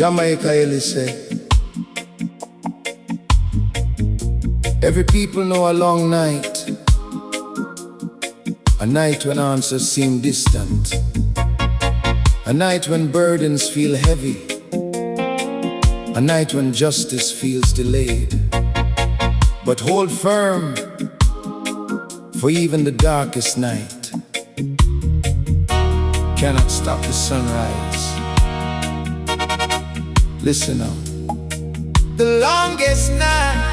Jah Mikah Eli said, every people know a long night, a night when answers seem distant, a night when burdens feel heavy, a night when justice feels delayed. But hold firm, for even the darkest night cannot stop the sunrise. Listen now. The longest night,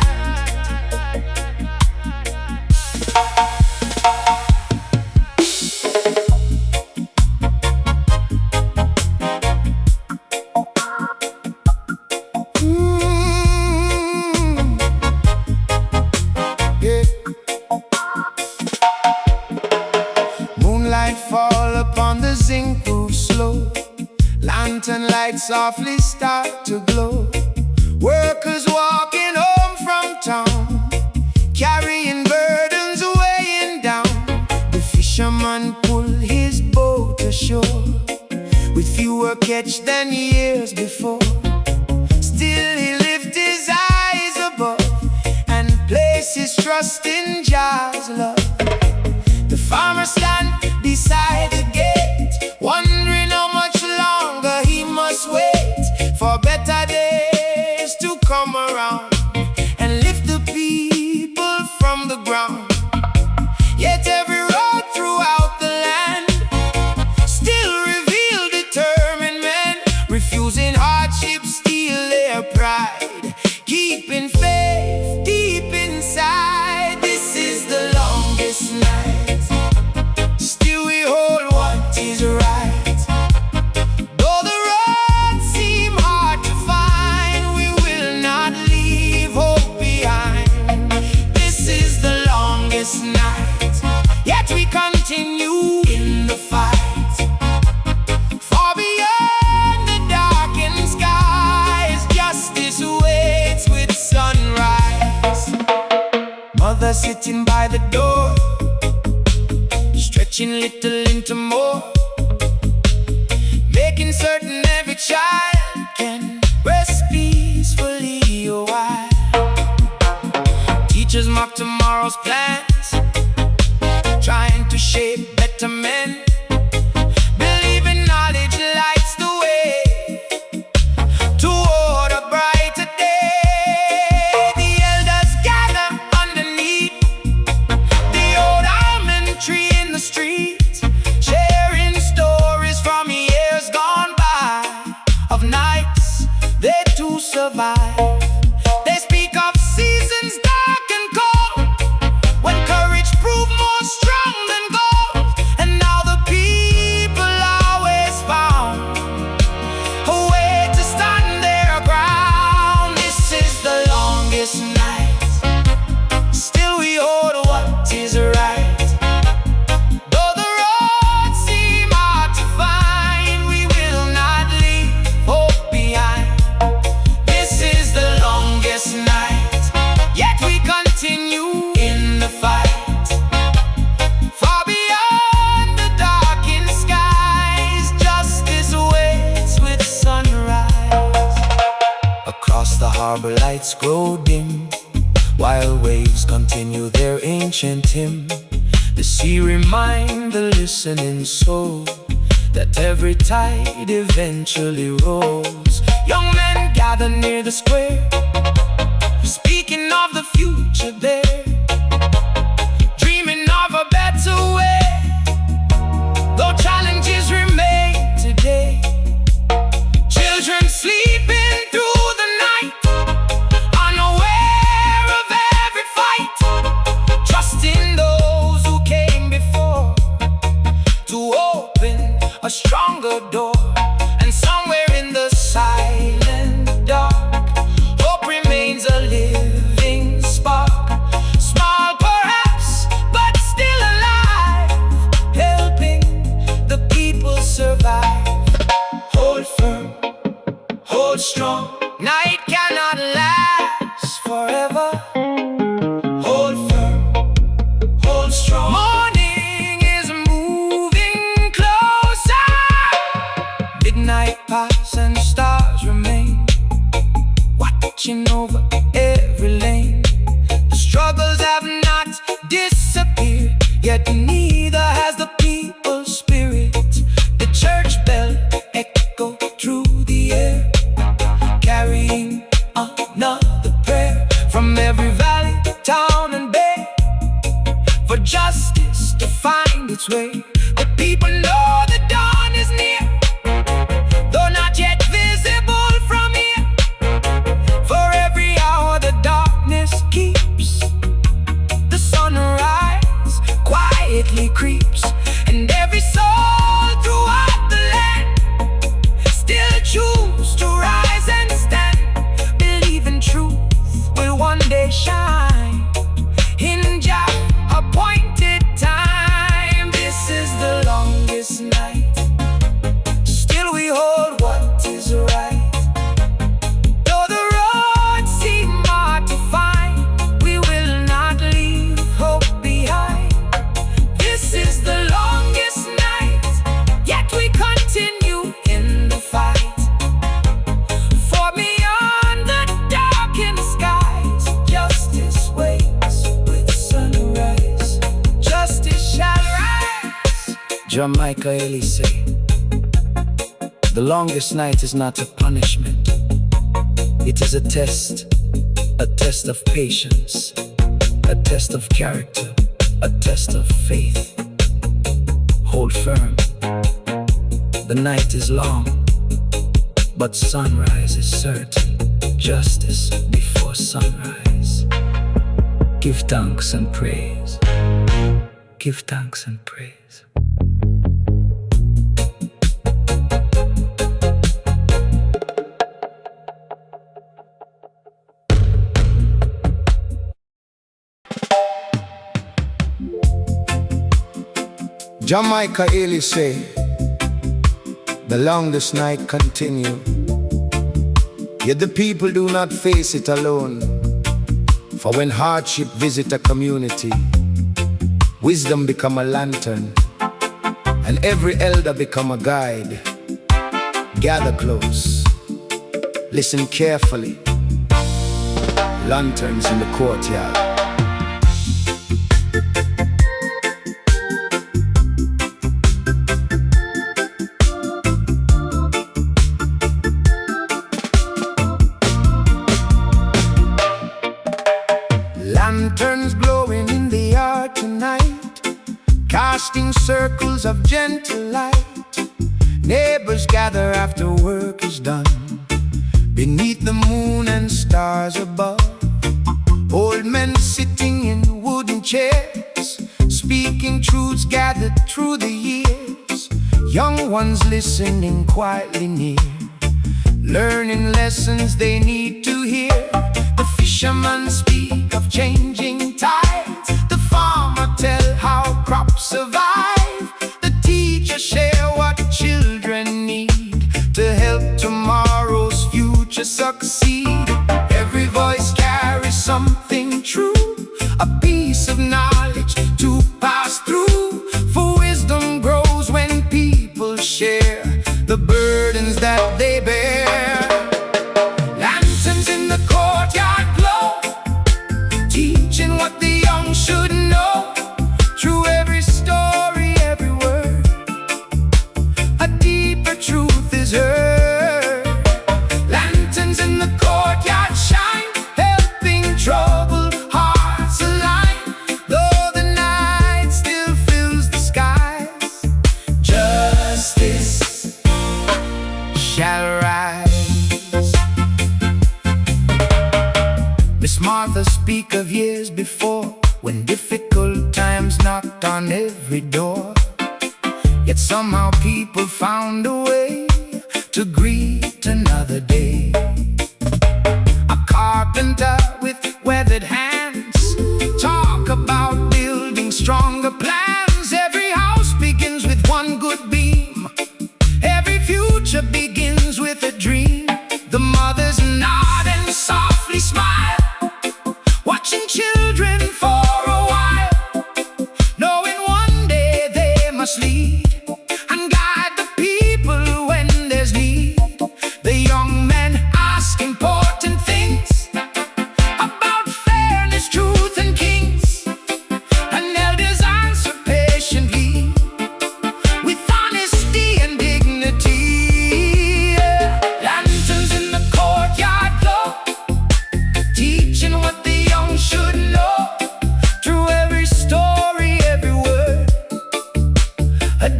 yeah. Moonlight fall upon the zinc roof slow. Lantern lights softly start to glow. Workers walking home from town, carrying burdens weighing down. The fisherman pull his boat ashore, with fewer catch than years before. Still he lift his eyes above and place his trust in Jah's love. The farmer stand beside the gate, wondering how much longer he must wait for better days to come around and lift the people from the ground. Yet every road throughout the land still reveal determined men, refusing hardship, steal their pride, keeping faith deep inside. This is the longest night, still we hold what is right. Though the roads seem hard to find, we will not leave hope behind. This is the longest night, yet we continue in the fight. Far beyond the darkened skies, justice waits with sunrise. Mother sitting by the door, stretching little into more, making certain every child can rest peacefully a while. Teachers mock tomorrow's plans, trying to shape better men, believing knowledge lights the way toward a brighter day. The elders gather underneath the old almond tree in the street, sharing stories from years gone by, of nights they too survive. They speak of seasons dark and cold, when courage proved more strong than gold. And now the people always found a way to stand their ground. This is the longest night, still we hold what is right. Though the roads seem hard to find, we will not leave hope behind. This is the longest night, yet we continue in the fight. Far beyond the darkened skies, justice waits with sunrise. Across the harbor lights grow dim, while waves continue their ancient hymn. The sea reminds the listening soul that every tide eventually rolls. Young men gather near the square, speaking of the future there, dreaming of a better way. Though challenges remain today, children sleeping through the night, unaware of every fight, trusting those who came before to open a stronger door. And somewhere in the silent dark, hope remains a living spark. Small perhaps, but still alive, helping the people survive. Hold firm, hold strong, night cannot last forever. Hold firm, hold strong. Morning is moving closer. People know the dawn is near, though not yet visible from here. For every hour the darkness keeps, the sunrise quietly creeps, and every soul throughout the land still choose to rise and stand, believing truth will one day shine in Jah appointed time. This is the longest night, still we hold what is right. Though the roads seem hard to find, we will not leave hope behind. This is the longest night, yet we continue in the fight. For beyond the darkened skies, justice waits with sunrise. Justice shall rise. Jah Mikah Eli say, the longest night is not a punishment. It is a test of patience, a test of character, a test of faith. Hold firm. The night is long, but sunrise is certain. Justice before sunrise. Give thanks and praise. Give thanks and praise. Jah Mikah Eli say, the longest night continue, yet the people do not face it alone. For when hardship visit a community, wisdom become a lantern, and every elder become a guide. Gather close, listen carefully. Lanterns in the courtyard. Lanterns glowing in the yard tonight, casting circles of gentle light. Neighbors gather after work is done, beneath the moon and stars above. Old men sitting in wooden chairs, speaking truths gathered through the years. Young ones listening quietly near, learning lessons they need to hear. The fishermen speak of changing tides, the farmer tell how crops survive. The teacher share what children need to help tomorrow's future succeed. Every voice carries something true, a piece of knowledge to pass through. For wisdom grows when people share the burdens that they bear. Lanterns in the courtyard glow, teaching what the young should know. Through every story, every word, a deeper truth is heard. Lanterns in the courtyard shine, helping troubled hearts align. Though the night still fills the skies, justice shall rise. Miss Martha speak of years before, when difficult times knocked on every door. Yet somehow people found a way to greet another day. A carpenter with weathered hands talk about building stronger plans. Every house begins with one good beam, every future begins with a dream. The mothers nod and softly smile, watching children for a while, knowing one day they must lead and guide the people when there's need. The young men ask important things,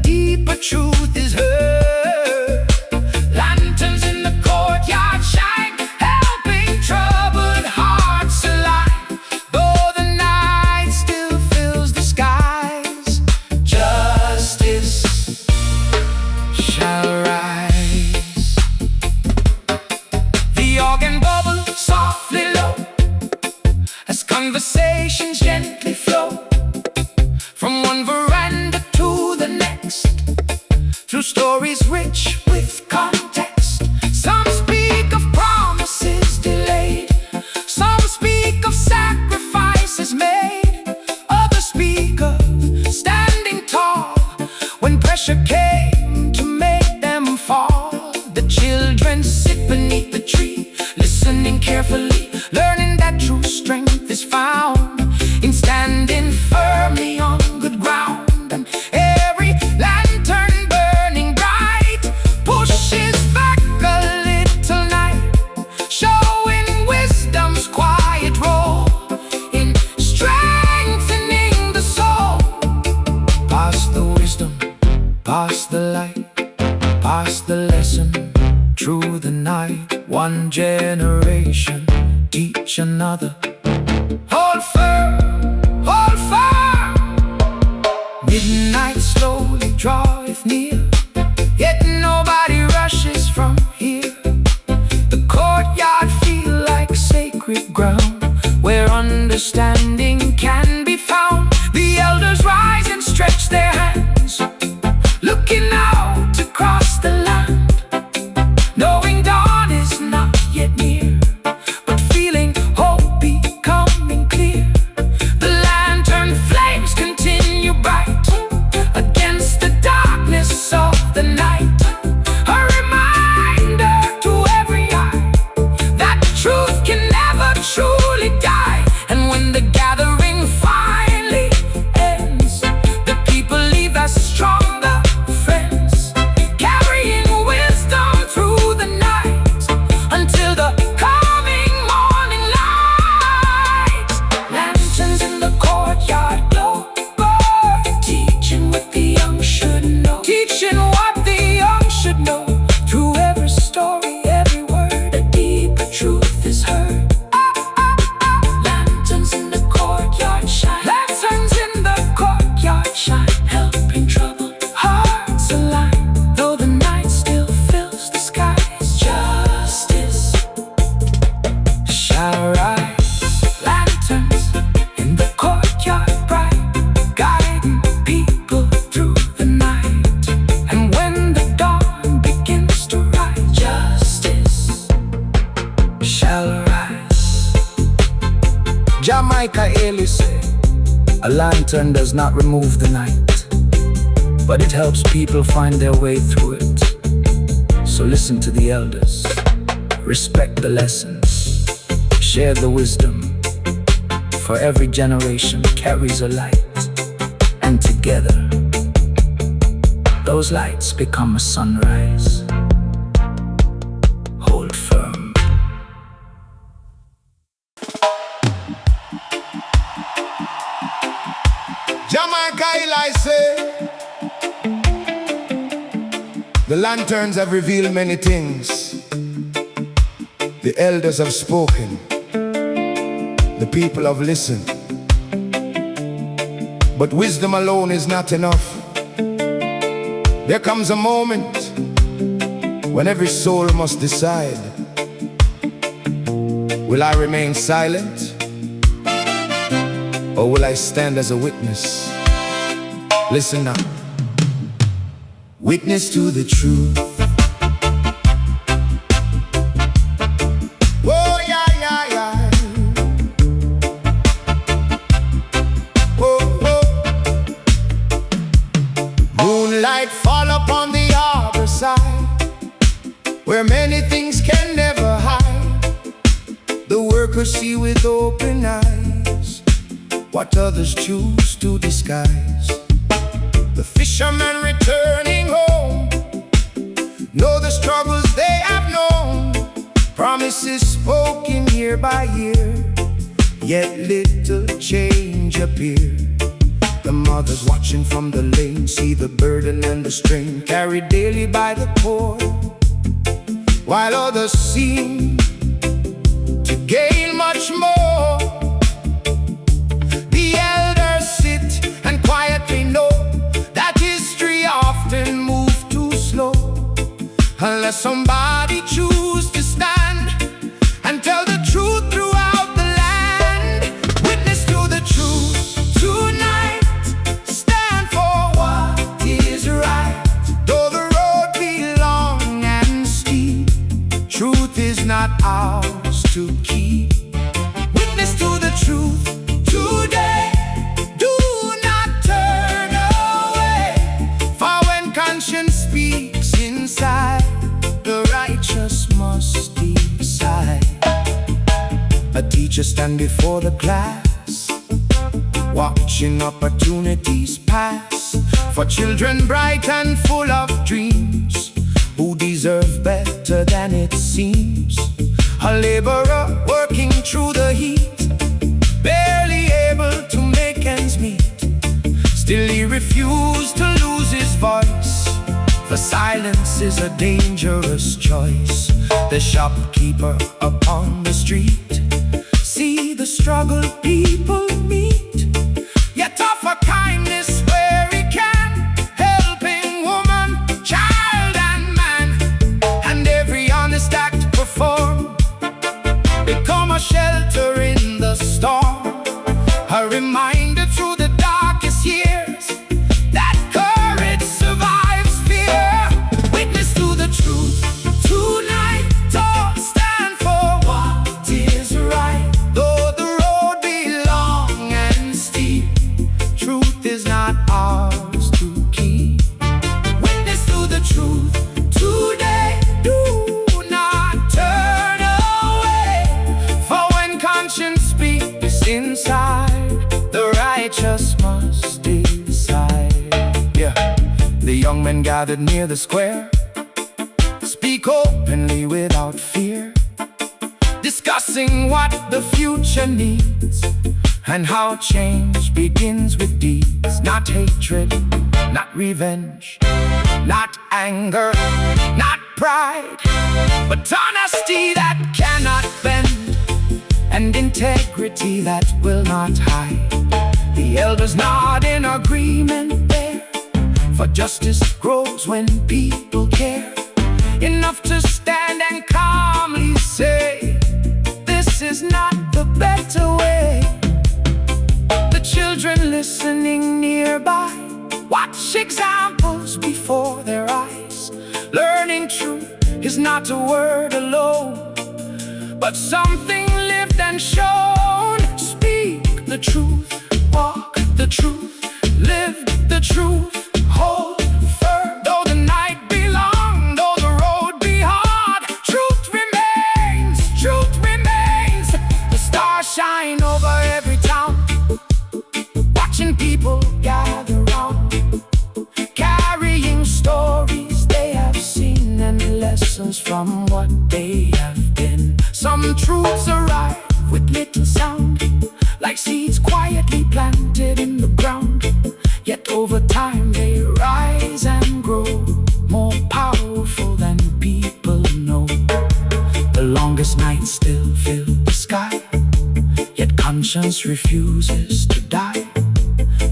deeper truth is heard. Lanterns in the courtyard shine, helping troubled hearts align. Though the night still fills the skies, justice shall rise. The organ bubbles softly low as conversations gently flow from one veranda to the next, through stories rich with context. Some speak of promises delayed, some speak of sacrifices made, others speak of standing tall when pressure came to make them fall. The children sit beneath the tree, listening carefully, learning that true strength is found in standing firmly on good ground. And every lantern burning bright pushes back a little night, showing wisdom's quiet role in strengthening the soul. Pass the wisdom, pass the light, pass the lesson through the night. One generation teach another. Hold firm, hold firm. Midnight slowly draweth near, yet nobody rushes from here. The courtyard feel like sacred ground, where understanding can be found. The elders rise and stretch their hands, looking out across the land, knowing dawn is not yet near, but feeling hope becoming clear. The lantern flames continue bright against the darkness of the night, a reminder to every eye that truth can never truly die. And when the gathering finally ends, the people leave as stronger friends, carrying wisdom through the night until the coming morning light. Lanterns in the courtyard glow, teaching what the young should know, teaching what the young should know. Through every story, every word, a deeper truth is heard. Lanterns in the courtyard shine, lanterns in the courtyard shine, helping troubled hearts align. Though the night still fills the skies, justice shall rise. Lanterns in the courtyard bright, guiding people through the night. And when the dawn begins to rise, justice shall rise. Jah Mikah Eli say, a lantern does not remove the night, but it helps people find their way through it. So listen to the elders, respect the lessons, share the wisdom, for every generation carries a light, and together those lights become a sunrise. Hold firm. Jah Mikah Eli say, the lanterns have revealed many things. The elders have spoken, the people have listened. But wisdom alone is not enough. There comes a moment when every soul must decide, will I remain silent, or will I stand as a witness? Listen now. Witness to the truth. Oh, yeah, yeah, yeah. Oh, oh. Moonlight fall upon the other side, where many things can never hide. The workers see with open eyes what others choose to disguise. The fishermen returning home know the struggles they have known. Promises spoken year by year, yet little change appear. The mothers watching from the lane see the burden and the strain carried daily by the poor, while others seem to gain much more. The elders sit and quietly know that history often moves too slow, unless somebody choose to stand and tell the truth throughout the land. Witness to the truth tonight, stand for what is right. Though the road be long and steep, truth is not ours to keep. Witness to the truth today, do not turn away, for when conscience speaks inside, the righteous must decide. A teacher stand before the class, watching opportunities pass, for children bright and full of dreams, who deserve better than it seems. A laborer working through the heat, barely able to make ends meet, still he refused to lose his voice, for silence is a dangerous choice. The shopkeeper upon the street see the struggle people meet, yet offer kindness where he can, helping woman, child and man, and every honest act performed become a shelter in the storm, a reminder through the darkest years that courage survives fear. Witness to the truth tonight, all stand for what is right. Though the road be long and steep, truth is not ours to keep. Witness to the truth today, do not turn away, for when conscience speaks inside, the righteous must decide. Yeah. The young men gathered near the square speak openly without fear, discussing what the future needs, and how change begins with deeds. Not hatred, not revenge, not anger, not pride, but honesty that cannot bend, and integrity that will not hide. The elders nod in agreement there, for justice grows when people care, enough to stand and calmly say, this is not the better way. The children listening nearby watch examples before their eyes, learning truth is not a word alone, but something lived and shown. Speak the truth, walk the truth, live the truth, hold firm. Though the night be long, though the road be hard, truth remains, truth remains. The stars shine over every town, watching people gather round, carrying stories they have seen and lessons from what they have been. Some truths arrive with little sound, like seeds quietly planted in the ground, yet over time they rise and grow, more powerful than people know. The longest nights still fill the sky, yet conscience refuses to die.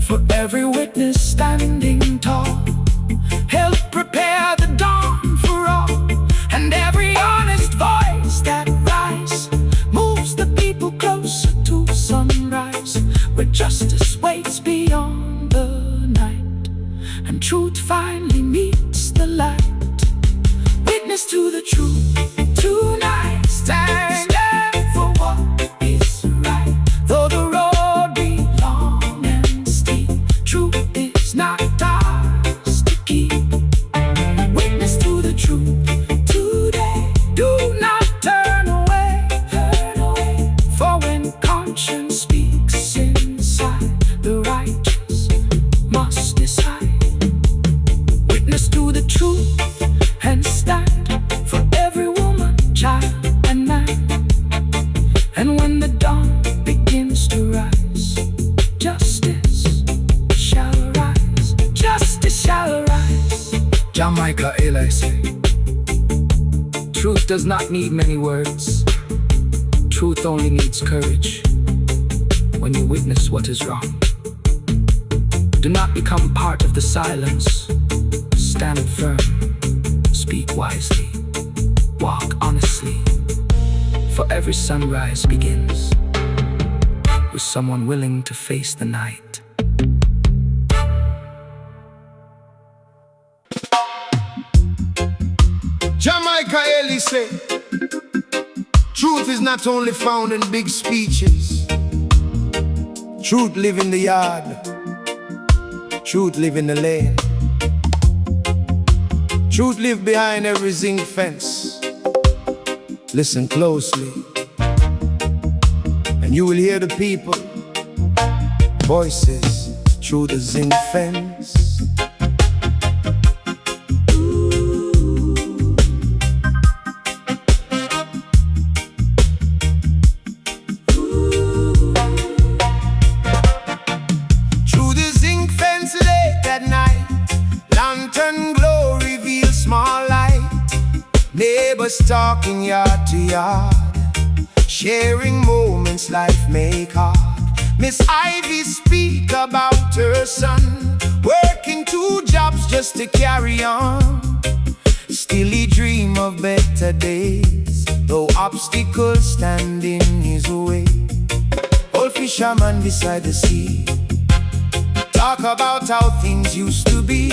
For every witness standing tall, help prepare the dawn for all, and every honest voice that rise moves the people closer to sunrise, where justice waits beyond the night, and truth finally meets the light. Witness to the truth tonight, stand for what is right. Though the road be long and steep, truth is not ours Jah Mikah Eli say, truth does not need many words. Truth only needs courage. When you witness what is wrong, do not become part of the silence. Stand firm, speak wisely, walk honestly. For every sunrise begins with someone willing to face the night. Jah Mikah Eli say, truth is not only found in big speeches. Truth live in the yard. Truth live in the lane. Truth live behind every zinc fence. Listen closely, and you will hear the people voices through the zinc fence. Neighbors talking yard to yard, sharing moments life make hard. Miss Ivy speak about her son, working 2 jobs just to carry on. Still he dream of better days, though obstacles stand in his way. Old fisherman beside the sea, talk about how things used to be,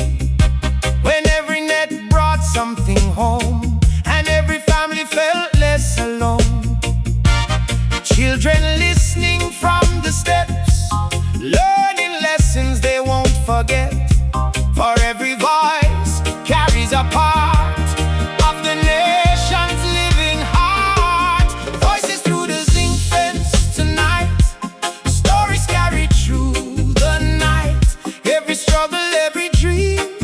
when every net brought something home, and every family felt less alone. Children listening from the steps, learning lessons they won't forget. For every voice carries a part of the nation's living heart. Voices through the zinc fence tonight, stories carried through the night. Every struggle, every dream,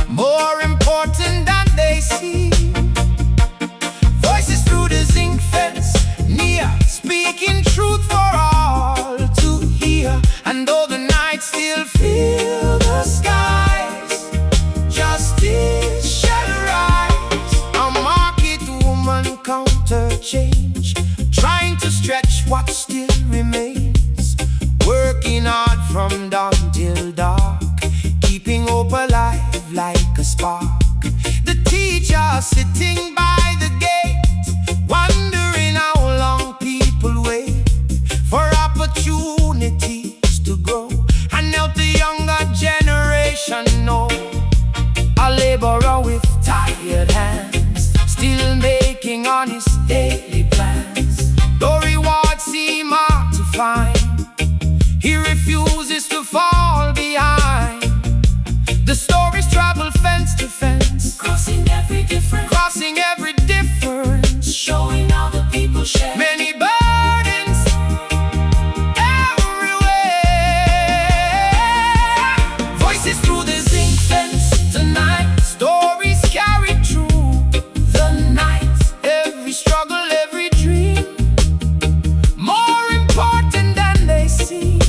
more important than they see. Voices through the zinc fence, near, speaking truth for all to hear. And though the night still fill the skies, justice shall rise. A market woman counter change, trying to stretch what still remains, working hard from dawn till dark, keeping hope alive like a spark. The teacher sitting by the gate, wondering how long people wait for opportunities to grow, and help the younger generation know. A laborer with tired hands, still making honest daily plans. Though rewards seem hard to find, he refuses to fall behind. The stories travel fence to fence, crossing every difference, showing how the people share many burdens everywhere. Voices through the zinc fence tonight, stories carried through the night. Every struggle, every dream, more important than they seem.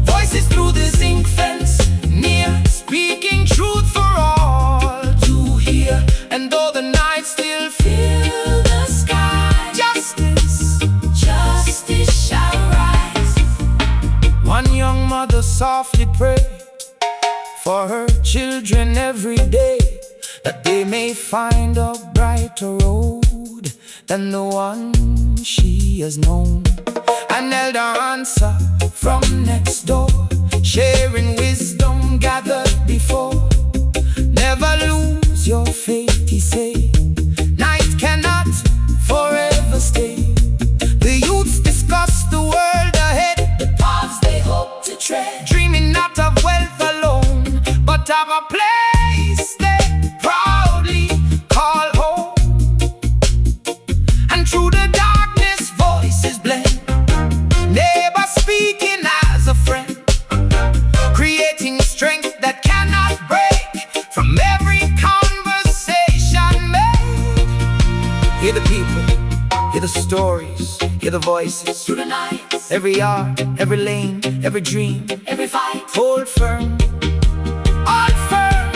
Voices through the zinc fence, near, speaking truth for all to hear. And though the night still fill the sky, justice shall rise. One young mother softly prayed for her children every day, that they may find a brighter road than the one she has known. An elder answer from next door, sharing wisdom gathered before. Never lose your faith, he say. Night cannot forever stay. The youths discuss the world ahead, the paths they hope to tread, dreaming not of wealth alone, but of a place they proudly call home. And through the darkness, voices blend, neighbor speaking as a friend, creating strength that cannot break from every conversation made. Hear the people, hear the stories, hear the voices through the nights. Every yard, every lane, every dream, every fight. Hold firm, all firm.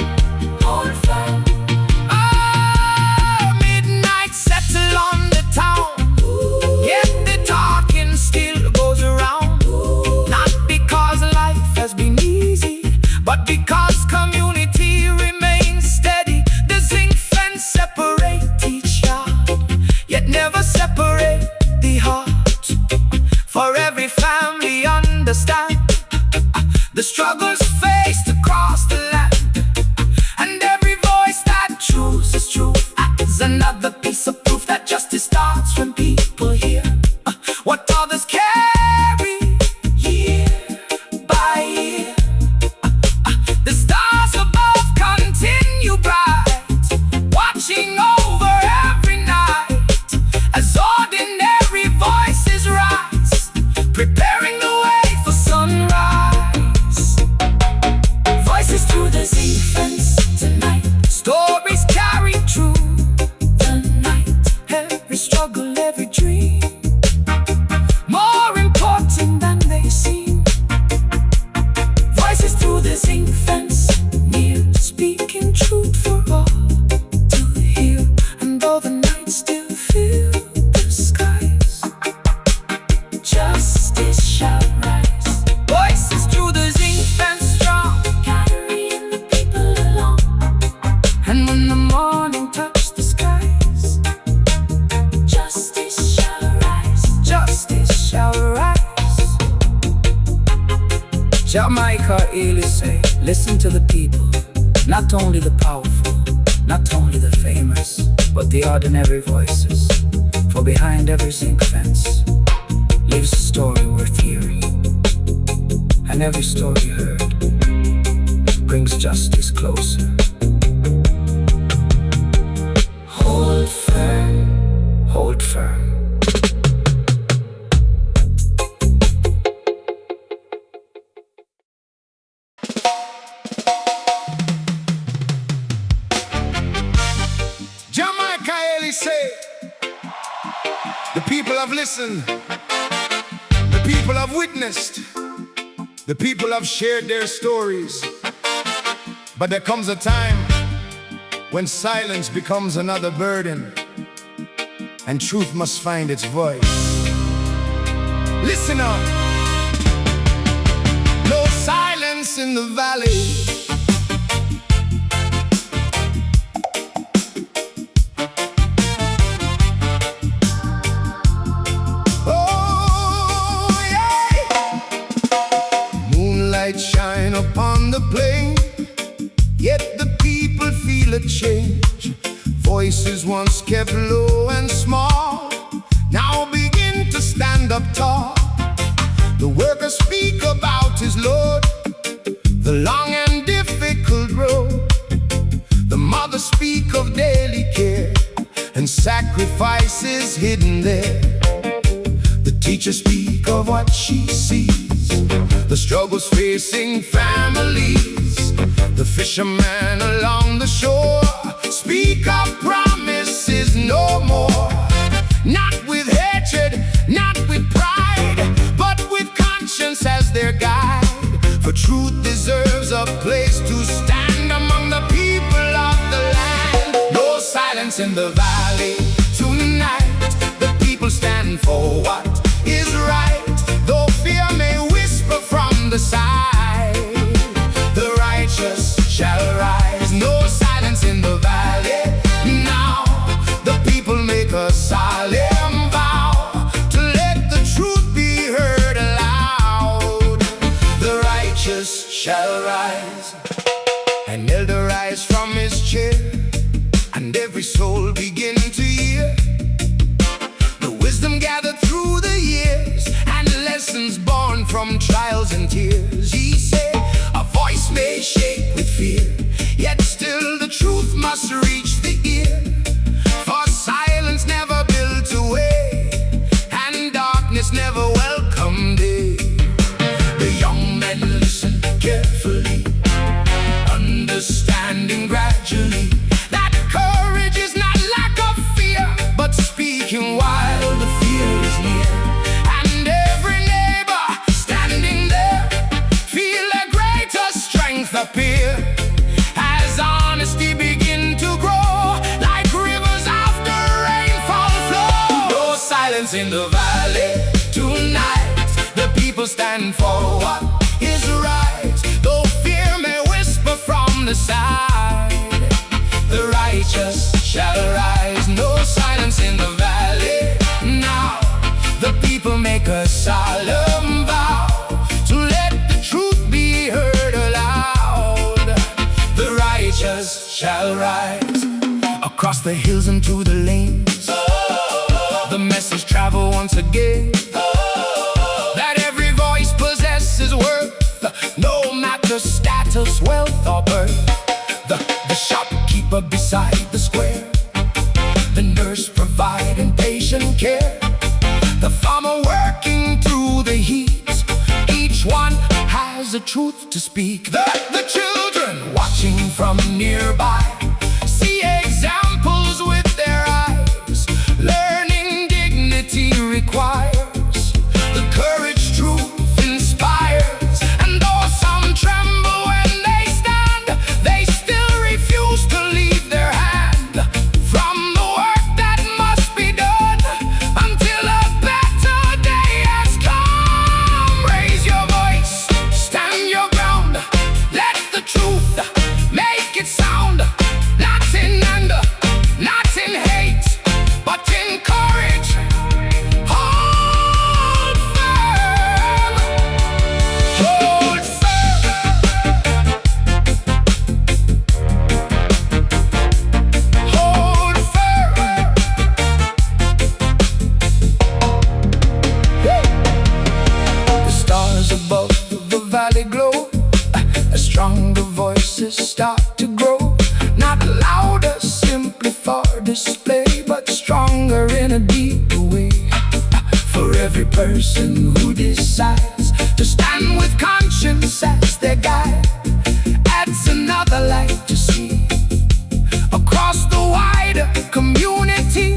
Jah Mikah Eli say, listen to the people, not only the powerful, not only the famous, but the ordinary voices. For behind every zinc fence lives a story worth hearing, and every story heard brings justice closer. Hold firm, hold firm. Jah Mikah Eli say, the people have listened, the people have witnessed, the people have shared their stories. But there comes a time when silence becomes another burden, and truth must find its voice. Listen up. No silence in the valley. Shine upon the plain, yet the people feel a change. Voices once kept low and small now begin to stand up tall. The workers speak about his load, the long and difficult road. The mothers speak of daily care and sacrifices hidden there. The teachers speak of what she sees, the struggles facing families. The fishermen along the shore speak of promises no more. Not with hatred, not with pride, but with conscience as their guide. For truth deserves a place to stand among the people of the land. No silence in the valley tonight. The people stand for what is right, though fear may whisper from the side. The righteous shall rise. No silence in the valley now. The people make a solemn vow to let the truth be heard aloud. The righteous shall rise. An elder rise from his chair, and every soul begin to hear the wisdom gathered through the years, and lessons born from trials and tears. He said, a voice may shake with fear, yet still the truth must reach the ear. For silence never built a way, and darkness never welcomed day. The young men listen carefully, understanding gradually that courage is not lack of fear, but speaking while the fear is near. And every neighbor standing there feel a greater strength appear, as honesty begin to grow like rivers after rainfall flow. No silence in the valley tonight. The people stand for what is right, though fear may whisper from the side. The righteous shall rise. No silence in the valley now. The people make a solemn vow to let the truth be heard aloud. The righteous shall rise. Across the hills and to the lanes, the message travel once again, that every voice possesses worth, no matter status, wealth or birth. The shopkeeper beside the square, the nurse providing patient care, the farmer working through the heat. Each one has a truth to speak. The children watching from nearby see examples with their eyes. Learning dignity requires the courage truth inspires. And though some tremble when they stand, they still refuse to leave their hand from the work that must be done until a better day has come. Raise your voice, stand your ground, let the truth make it sound. to grow, not louder simply for display, but stronger in a deeper way. For every person who decides to stand with conscience as their guide, adds another light to see. Across the wider community,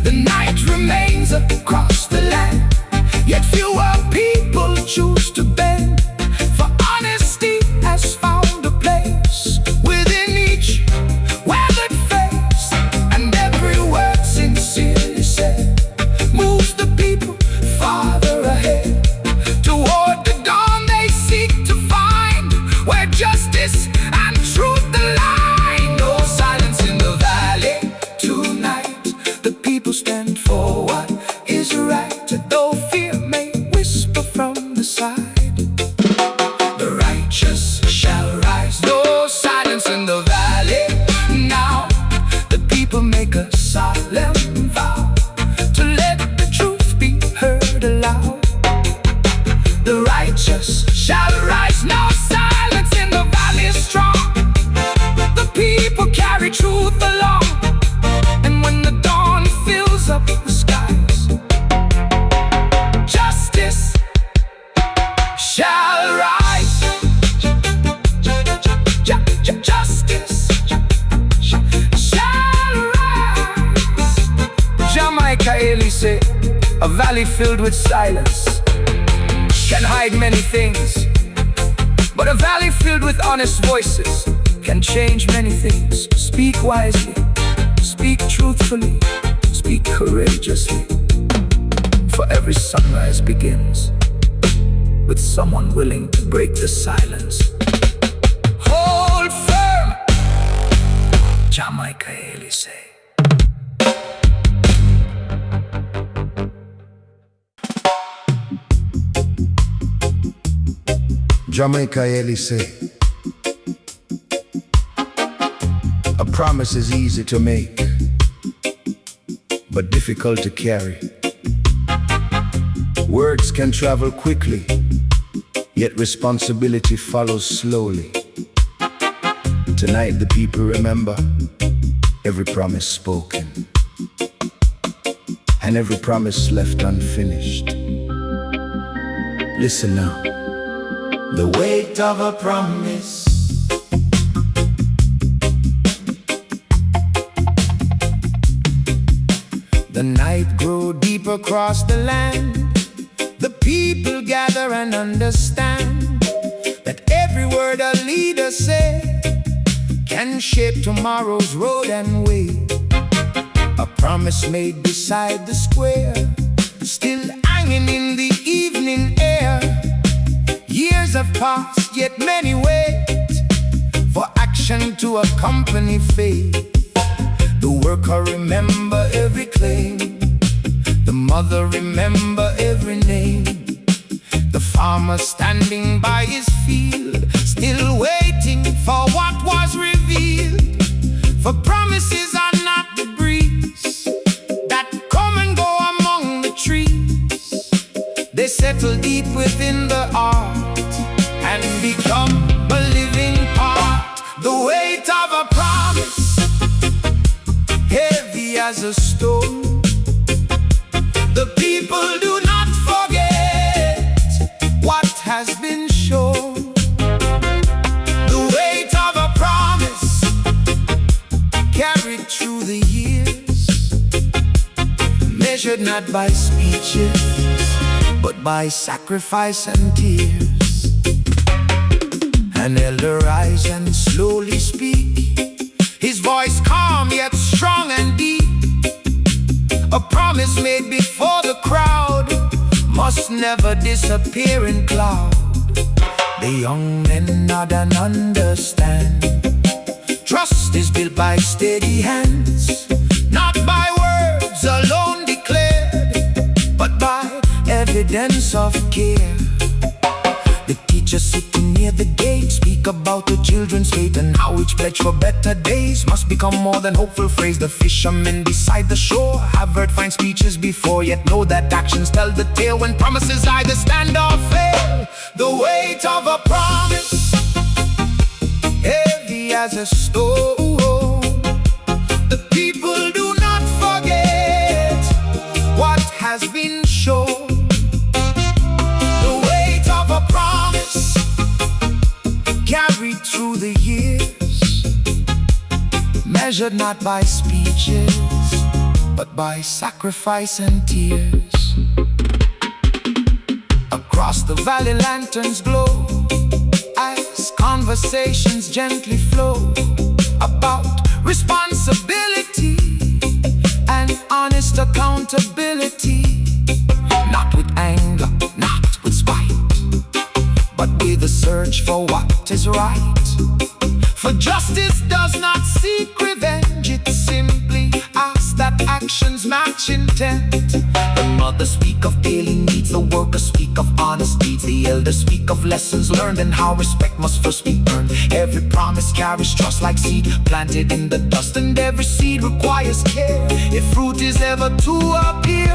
the night remains across the land, yet fewer people choose to bend, for honesty has found a place within each weathered face, and every word sincerely said moves the people farther ahead, toward the dawn they seek to find, where justice and truth align. No silence in the valley tonight, the people stand for what is right, though fear may whisper from the side. The righteous shall rise. No silence in the valley now, the people make a solemn vow to let the truth be heard aloud. The righteous shall rise. No silence in the valley is strong, the people carry truth along, and when the dawn fills up the skies, justice shall rise. Justice shall rise. Jah Mikah Eli say, a valley filled with silence can hide many things, but a valley filled with honest voices can change many things. Speak wisely, speak truthfully, speak courageously, for every sunrise begins with someone willing to break the silence. Hold firm, Jah Mikah Eli say. Jah Mikah Eli say, a promise is easy to make, but difficult to carry. Words can travel quickly, yet responsibility follows slowly. Tonight the people remember every promise spoken, and every promise left unfinished. Listen now. The weight of a promise. The night grew deep across the land, the people gather and understand that every word a leader said can shape tomorrow's road and way. A promise made beside the square, still hanging in the evening air. Years have passed, yet many wait for action to accompany faith. The worker remember every claim, the mother remember every name, the farmer standing by his field, still waiting for what was revealed. For promises are not the breeze that come and go among the trees. They settle deep within the heart and become a living part. The weight of a promise, heavy as a stone. The people do not forget what has been shown. The weight of a promise, carried through the years, measured not by speeches, but by sacrifice and tears. An elder rise and slowly speak, his voice calm yet strong and deep. A promise made before the crowd must never disappear in cloud. The young men nod and understand. Trust is built by steady hands, not by words alone declared, but by evidence of care. The teacher sitting near the gate speak about the children's fate and how each pledge for better days must become more than hopeful phrase. The fishermen beside the shore have heard fine speeches before, yet know that actions tell the tale when promises either stand or fail. The weight of a promise, heavy heavy as a stone. The people do not forget what has been shown. The weight of a promise carried through the years, measured not by speeches, but by sacrifice and tears. Across the valley lanterns glow as conversations gently flow about responsibility and honest accountability. Not with anger, not with spite, but with a search for what is right. For justice does not seek revenge, it simply asks that actions match intent. The mothers speak of daily needs, the workers speak of honest deeds, the elders speak of lessons learned and how respect must first be earned. Every promise carries trust like seed planted in the dust, and every seed requires care if fruit is ever to appear.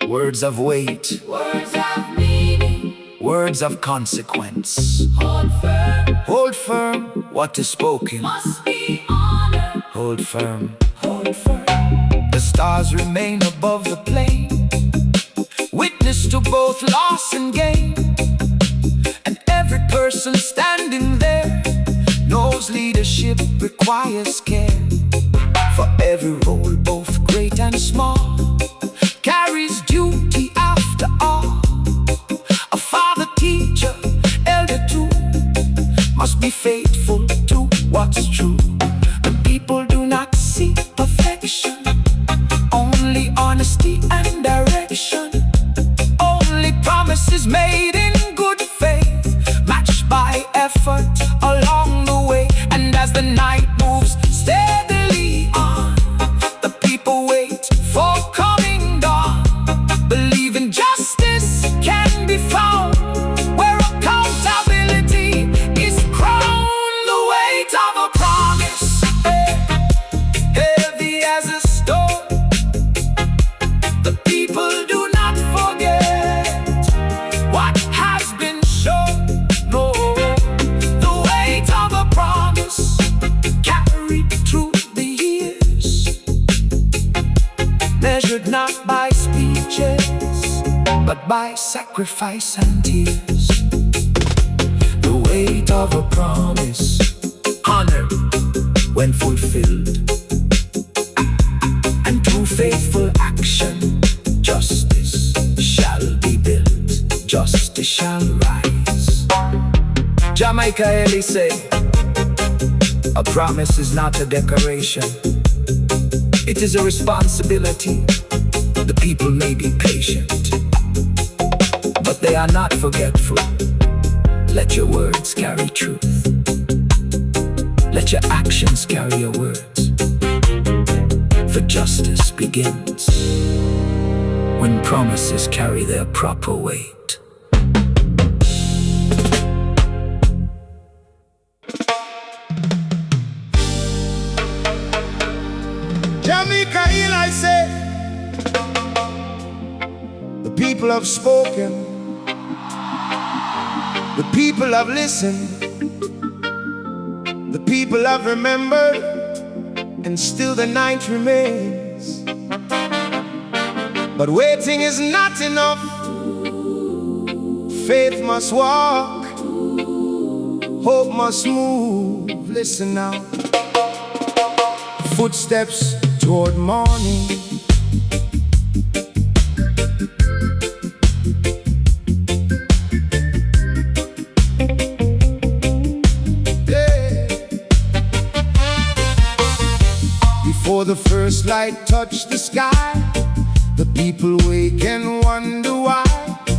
Words of weight, Words of meaning, words of consequence. hold firm, what is spoken. must be honored. Hold firm. Hold firm. The stars remain above the plain, witness to both loss and gain. And every person standing there knows leadership requires care. For every role, both great and small, carries duty after all. A father, teacher, elder too, must be faithful to what's true. The people do not seek perfection, only honesty and direction. Only promises made in good faith, matched by effort along the way. And as the night moves steadily on, the people wait for coming dawn, believing justice can be found where accountability is crowned. The weight of a promise, heavy as a stone. The people do not forget what has been shown. No, the weight of a promise carried through the years, measured not by speeches, but by sacrifice and tears. The weight of a promise, honored when fulfilled, and through faithful action, justice shall be built, justice shall rise. Jah Mikah Eli say, a promise is not a decoration, it is a responsibility. The people may be patient, but they are not forgetful. Let your words carry truth, let your actions carry your words. For justice begins when promises carry their proper weight. Jah Mikah Eli said, the people have spoken, the people have listened, the people have remembered, and still the night remains. But waiting is not enough, faith must walk, hope must move. Listen now, footsteps toward morning, before the first light touched the sky, the people wake and wonder why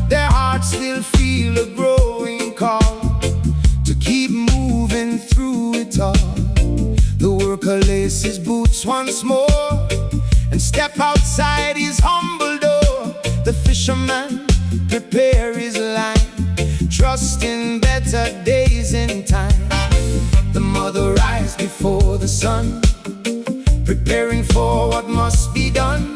their hearts still feel a growing call to keep moving through it all. The worker laces his boots once more and step outside his humble door. The fisherman prepare his line, trusting better days in time. The mother rise before the sun, preparing for what must be done.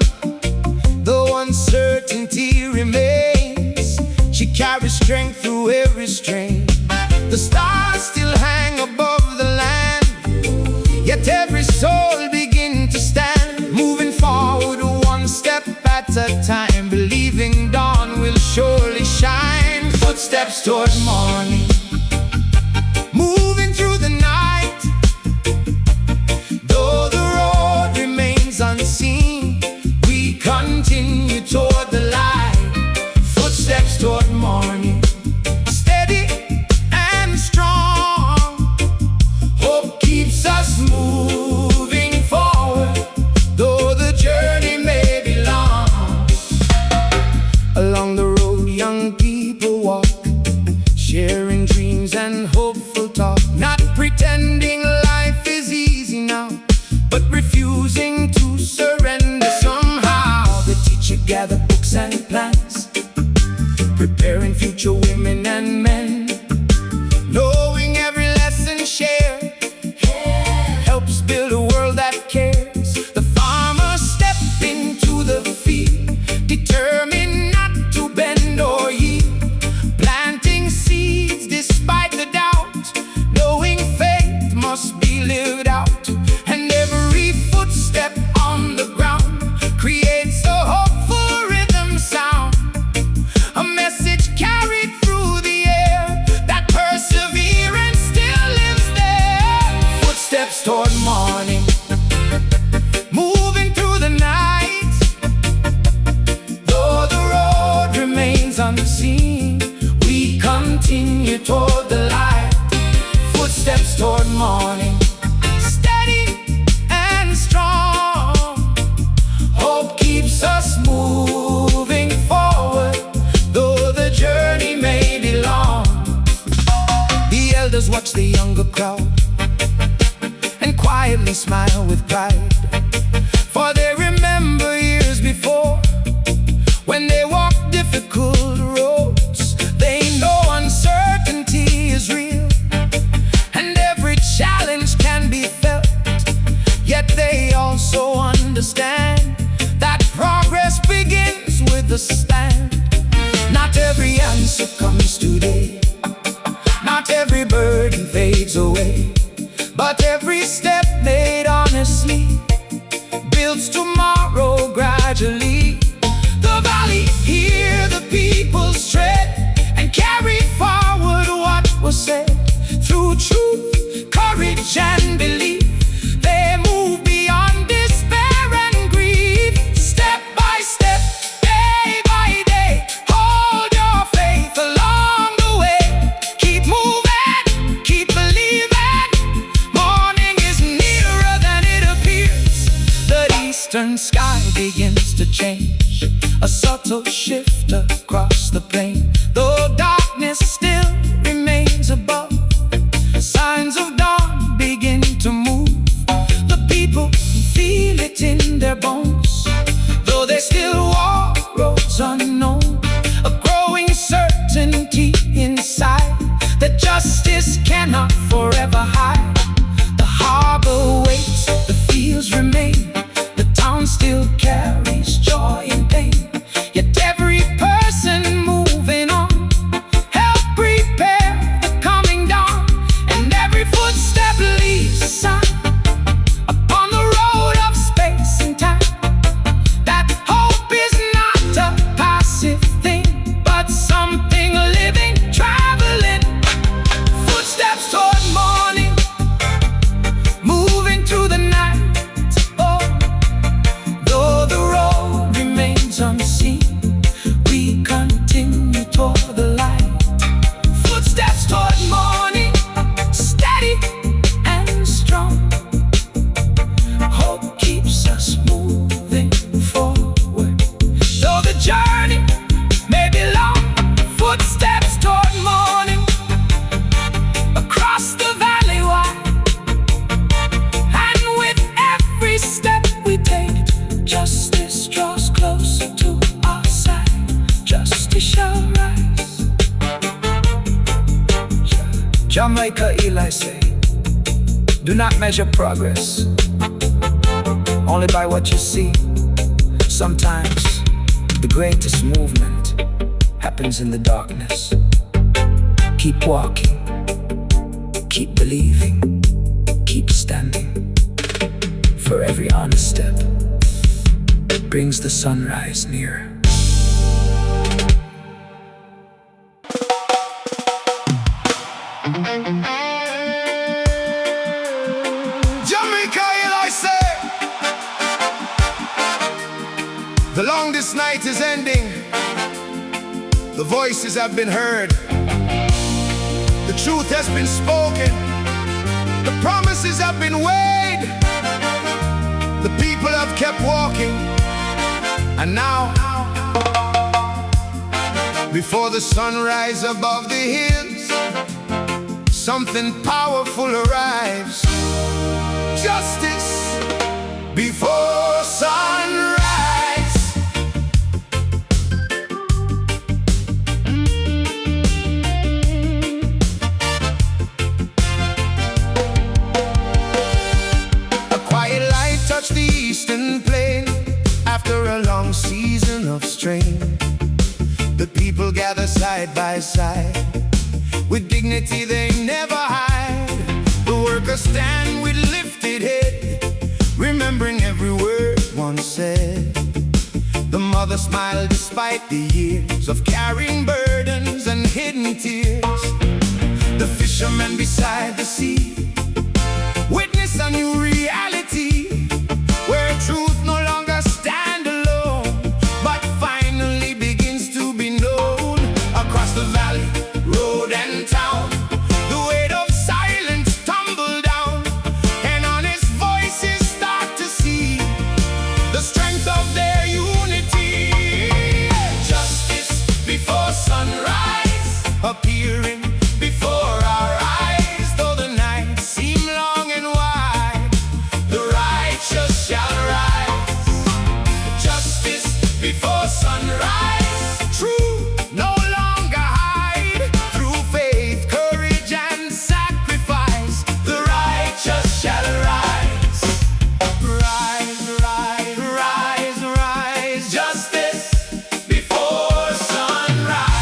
Though uncertainty remains, she carries strength through every strain. The stars still hang above the land, Footsteps toward morning, moving through the night. Though the road remains unseen, we continue toward the light. Footsteps toward morning, steady and strong. Hope keeps us moving forward, though the journey may be long. Along the road young people walk, sharing dreams and hopeful talk. Not pretending life is easy now, but refusing to surrender somehow. The teacher gathered books and plans, preparing future women and men. Knowing every lesson shared helps build a world that cares. The farmer stepped into the field, determined not to bend or yield, planting seeds despite the doubt, knowing faith must be lived out. And every footstep on the ground creates a hopeful rhythm sound, a message carried through the air, that perseverance still lives there. Footsteps toward morning, moving through the night. Though the road remains unseen, we continue toward the light. Footsteps toward morning, steady and strong. Hope keeps us moving forward, though the journey may be long. The elders watch the younger crowd and quietly smile with pride, for they remember years before when they walked difficult roads. They know uncertainty is real, and every challenge can be felt. Yet they also understand that progress begins with a stand. Not every answer comes today, not every burden fades away, but every step made honestly builds tomorrow gradually. The valley, hear the people's tread, and carry forward what was said. Through truth, courage and belief, they move beyond despair and grief. Step by step, day by day, hold your faith along the way. Keep moving, keep believing. Morning is nearer than it appears. The eastern sky begins to change, a subtle shift across the plain. Though darkness still remains above, signs of dawn begin to move. The people feel it in their bones, though they still walk roads unknown. A growing certainty inside that justice cannot forever hide. The harbor waits, the fields remain, the town still carries joy and pain. Yet every person moving on help prepare the coming dawn, and every footstep leaves a sign upon the road of space and time, that hope is not a passive thing, but something living, traveling. Footsteps toward morning, moving through the night. Oh, though the road remains unseen, we continue toward the light. Footsteps toward morning, steady and strong. Hope keeps us moving forward, though the journey may be long. Footsteps toward morning, across the valley wide. And with every step we take, justice draws closer to our side. Justice shall rise. Jah Mikah Eli say, do not measure progress only by what you see. Sometimes the greatest movement happens in the darkness. Keep walking, keep believing, keep standing. For every honest step brings the sunrise nearer. The longest night is ending. The voices have been heard. The truth has been spoken. The promises have been weighed. The people have kept walking. And now, before the sunrise above the hills, something powerful arrives. Justice before sunrise. A quiet light touched the eastern plain after a long season of strain. The people gather side by side with dignity they never hide. The workers stand with lifted head, remembering every word once said. The mother smiled despite the years of carrying burdens and hidden tears. The fisherman beside the sea witness a new reality, where truth no longer stand alone, but finally begins to be known. Across the valley, road and town, the weight of silence tumble down, and honest voices start to see the strength of their unity. Justice before sunrise, appearing before our eyes. Though the nights seem long and wide, the righteous shall rise. Justice before sunrise, truth no longer hide. Through faith, courage and sacrifice, the righteous shall rise. Rise, rise, rise, rise. Justice before sunrise.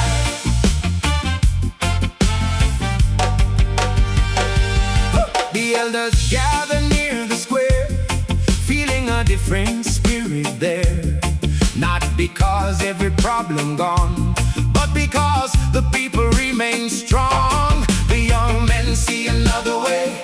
The elders gather near the square, feeling a different spirit there. Not because every problem gone, but because the people remain strong. The young men see another way,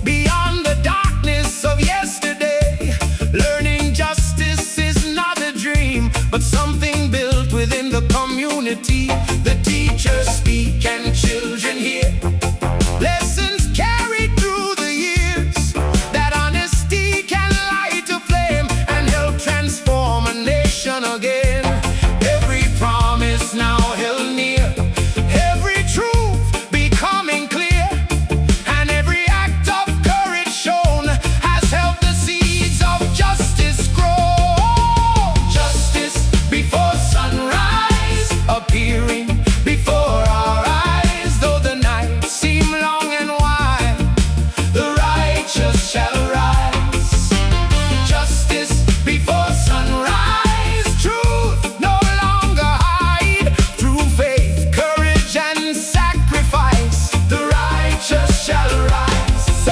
beyond the darkness of yesterday. Learning justice is not a dream, but something built within the community. The teachers speak and children hear lessons carried through the years, that honesty can light a flame and help transform a nation again. Every promise now held near, every truth becoming clear, and every act of courage shown has helped the seeds of justice grow. Justice before sunrise, appearing before our eyes. Though the nights seem long and wide, the righteous shall rise. Justice before sunrise, truth no longer hide. Through faith, courage and sacrifice, the righteous shall rise.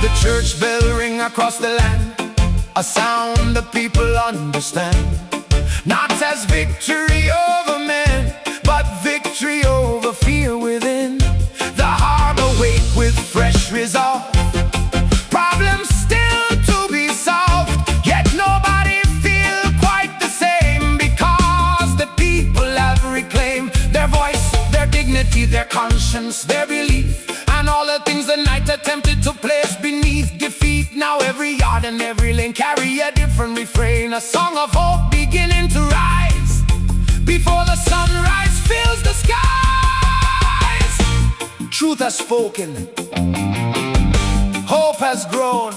The church bell ring across the land, a sound the people understand. Not as victory over men, but victory over fear within. The harbor wait with fresh resolve, problems still to be solved, yet nobody feel quite the same, because the people have reclaimed their voice, their dignity, their conscience, their belief, and all the things the night attempted to place beneath defeat. Now every yard and every lane carry a different refrain, a song of hope beginning to rise before the sunrise fills the skies. Truth has spoken, hope has grown,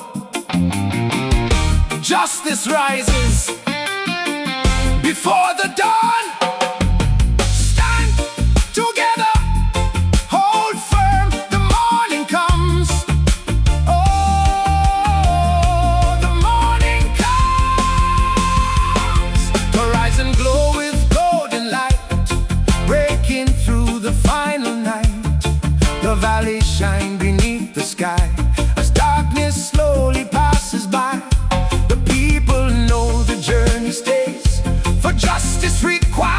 justice rises before the dawn. Stand together, hold firm, the morning comes. Oh, the morning comes. The horizon glow with golden light, breaking through the final night. The valleys shine beneath the sky as darkness slowly passes by. The people know the journey stays, for justice requires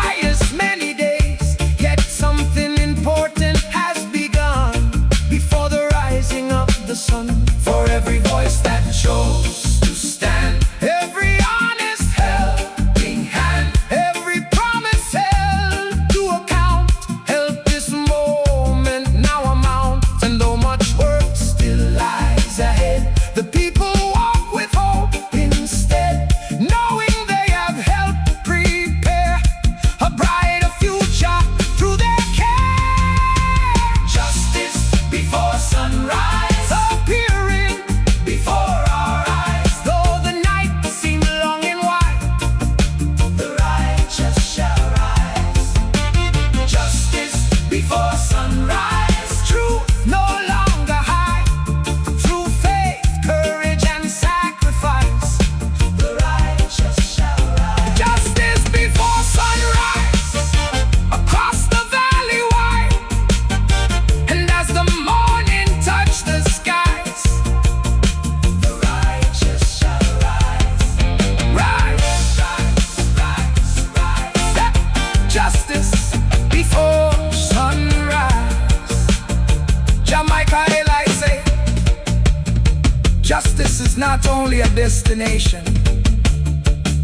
is not only a destination,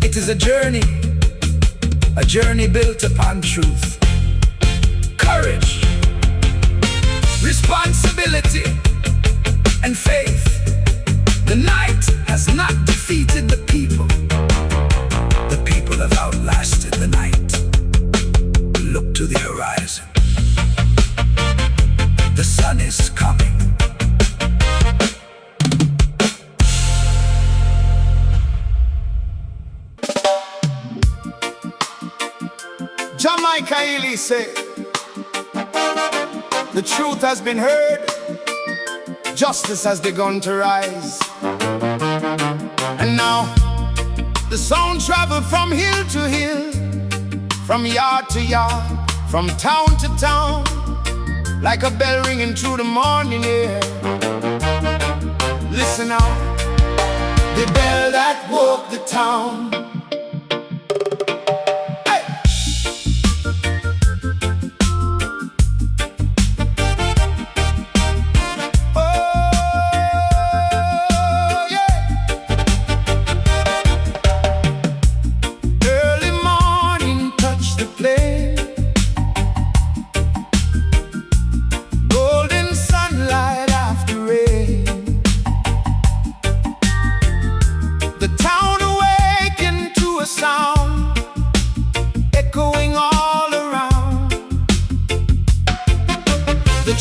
it is a journey built upon truth, courage, responsibility, and faith. The night has not defeated the people. The people have outlasted the night. Look to the horizon. The sun is coming. Jah Mikah Eli say, the truth has been heard, justice has begun to rise. And now the sound travel from hill to hill, from yard to yard, from town to town, like a bell ringing through the morning air. Listen now, the bell that woke the town.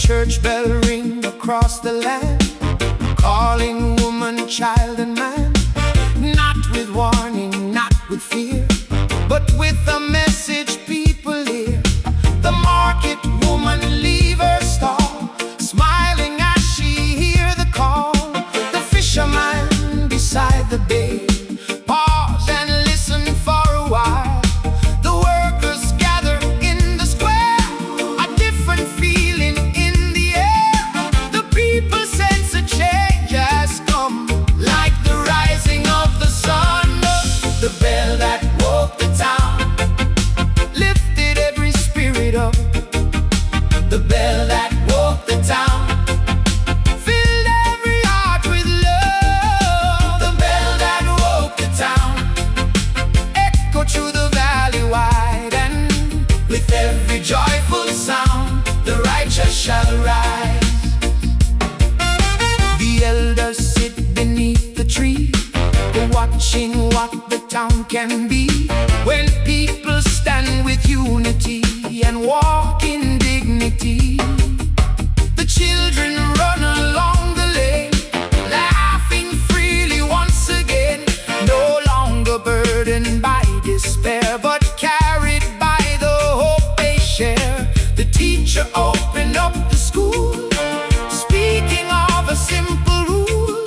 Church bell ring across the land, calling woman, child, and man. Not with warning, not with fear, but with a message people hear. The market woman leave her stall, smiling as she hear the call. The fisherman beside the bay pause and listen for a while. The workers gather in the square, a different feeling in the air. The people sense a change has come, like the rising of the sun. The bell that woke the town lifted every spirit up. The bell that woke the town filled every heart with love. The bell that woke the town echo through the valley wide, and with every joyful sound the righteous shall rise. The elders sit beneath the tree, watching what the town can be, when people stand with unity and walk in dignity. The children run along the lane, laughing freely once again, no longer burdened by despair, but carried by the hope they share. The teacher opened up the school, speaking of a simple rule: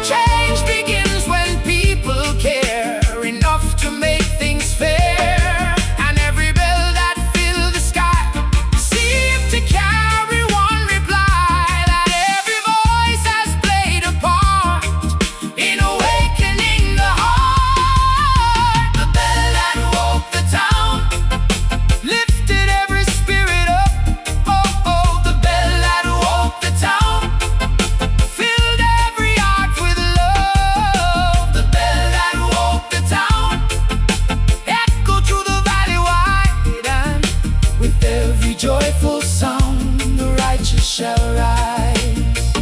change begins when people care enough to make things fair. And every bell that filled the sky seemed to carry one reply, that every voice has played a part in awakening the heart. The bell that woke the town lifted every spirit up. Oh, oh, the bell that woke the town filled every heart with love. The bell that woke the town echoed through the valley wide, and with every joyful sound the righteous shall rise.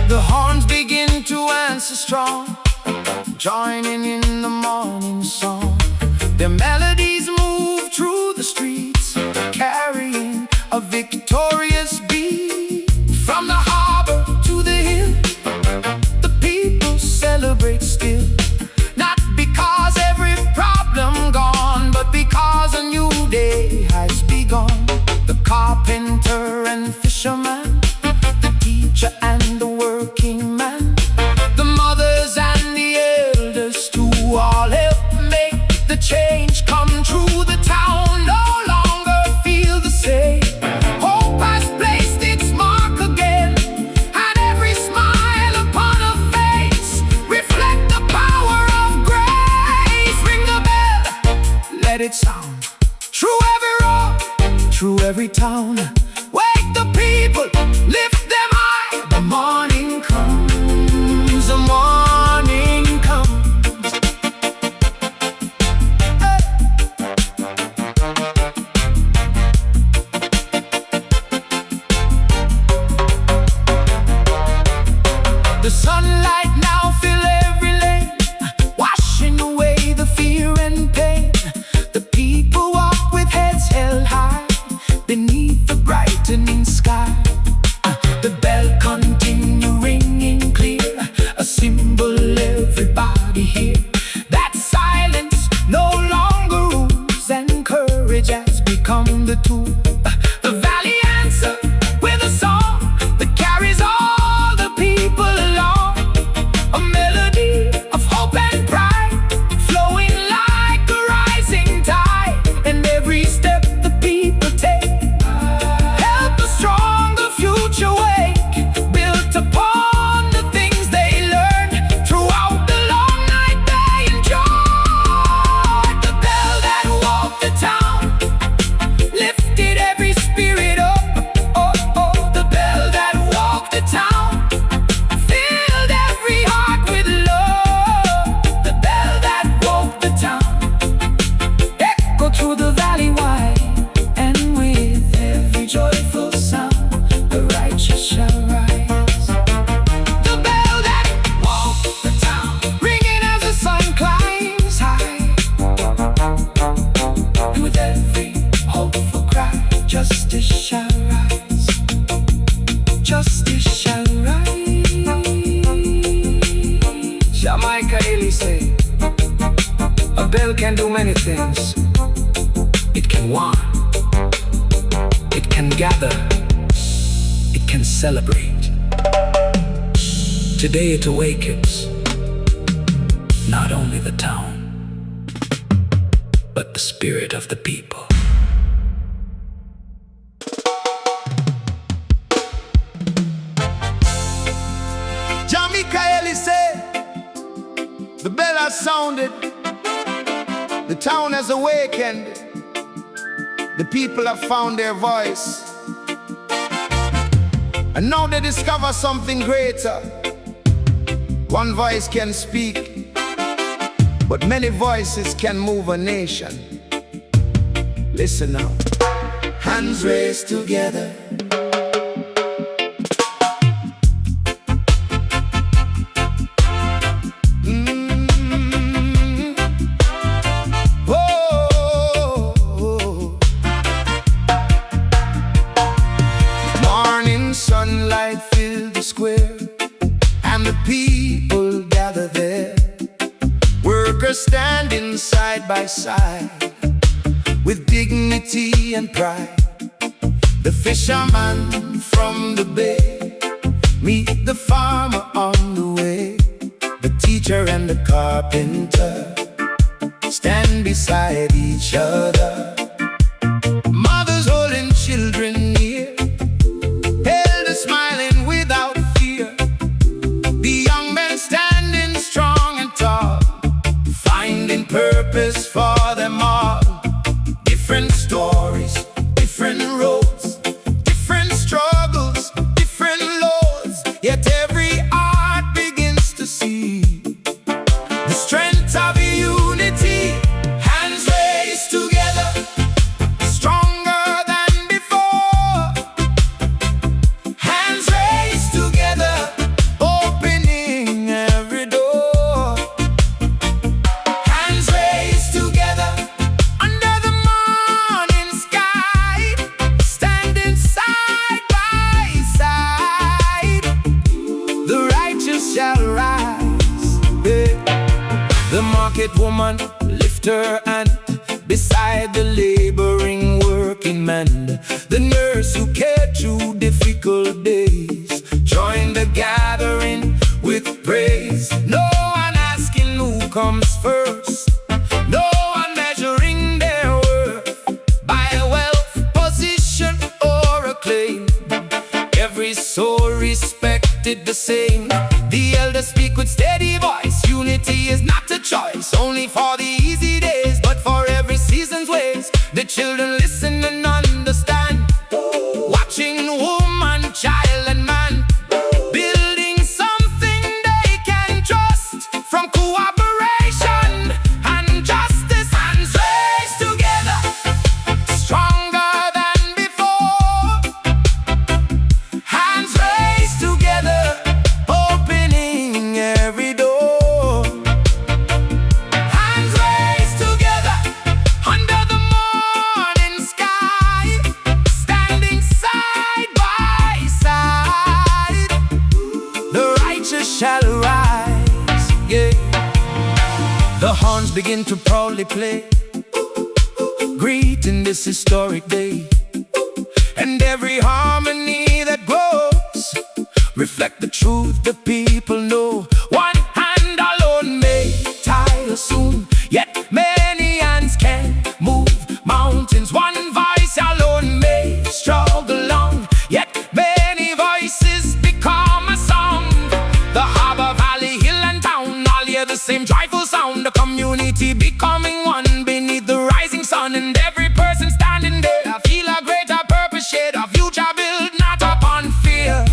The horns begin to answer strong, joining in the morning song. Their melodies move through the streets, carrying a victorious beat. From the harbor to the hill, the people celebrate still, not because every problem gone, but because a new day has begun. The carpenter and fisherman, the teacher and the working man, the mothers and the elders too, all help make the change come Sunlight now fill every lane, washing away the fear and pain. The people walk with heads held high beneath the brightening sky. The bell continue ringing clear, a symbol everybody hear. That silence no longer rules, and courage has become the tool. The valley answer with a song that carries all the people along. A melody of hope and pride, flowing like a rising tide. And every step the people take help a stronger future wake, built upon the things they learned throughout the long night they enjoyed. The bell that walked the town lifted every spirit up. Oh, oh, the bell that walked the town filled every heart with love. The bell that woke the town echoed through the valley wide, and with every joyful sound the righteous shall rise. The bell that walked the town, ringing as the sun climbs high, and with every hopeful cry, justice shall rise. Justice shall rise. Jah Mikah Eli say, a bell can do many things. It can warn, it can gather, it can celebrate. Today it awakens not only the town, but the spirit of the people. Jah Mikah Eli said, the bell has sounded, the town has awakened, the people have found their voice, and now they discover something greater. One voice can speak, but many voices can move a nation. Listen now. Hands raised together, sunlight filled the square, and the people gather there. Workers standing side by side with dignity and pride. The fisherman from the bay meet the farmer on the way. The teacher and the carpenter stand beside each other. Mothers holding children near, smiling without fear. The young men standing strong and tall, finding purpose for them all. Different stories, different roads, different struggles, different loads, yet every heart begins to see the strength of unity. Hands raised together, stronger than before. Hands raised together, opening every door. Hands raised together, under the morning sky, standing side by side. The righteous shall rise. Hey. The market woman lift her hand beside the laboring working man. The nurse who cared through difficult days join the gathering with praise. No one asking who comes first, no one measuring their worth by wealth, position, or acclaim. Every soul respected the same. The elders speak with steady voice. Unity is not a choice only for the easy days, but for every season's ways. The children listen and understand, watching woman, child, and man, building something they can trust from cooperation and justice. Hands raised together, stronger than before. Hands raised together, opening rise, yeah. The horns begin to proudly play, greeting this historic day. And every harmony that grows reflect the truth the people know. One hand alone may tie us soon, yet many hands can move mountains. One voice alone may struggle long, yet many voices become a song. The harbor, valley, hill and town all hear the same joyful sound. The community becoming one beneath the rising sun. And every person standing there, I feel a greater purpose, shade a future built not upon fear,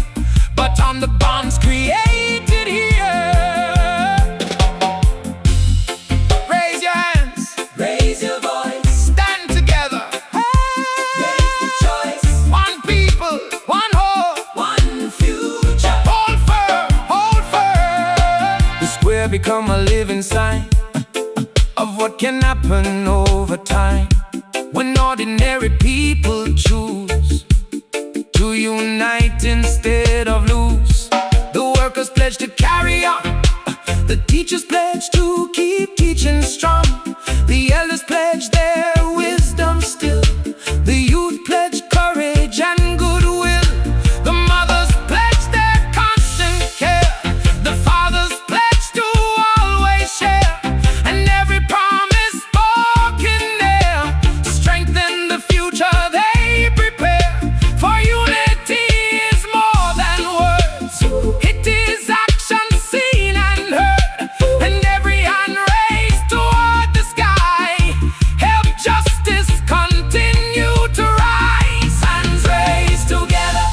but on the bonds created here. Raise your hands, Raise your voice, stand together. raise the choice, One people, one hope. one future. Hold firm, hold firm. The square become a living sign of what can happen over time when ordinary people choose to unite instead of lose. The workers pledge to carry on, the teachers pledge to keep teaching strong, the elders pledge their wisdom still, the youth pledge courage and goodwill, the mothers pledge their constant care, the fathers pledge to always share, and every promise spoken there strengthen the future they prepare. For unity is more than words, it is action seen and heard, and every hand raised toward the sky help justice continue to rise. Hands raised together,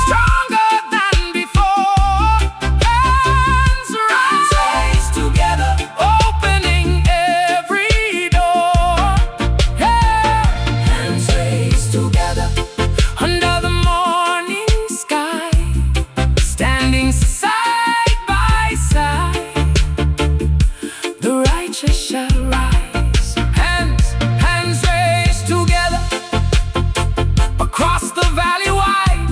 stronger than before. Hands raised together, opening every door. Yeah. Hands raised together, Under the morning sky, standing side by side, the righteous shall rise. Hands raised together, across the valley wide,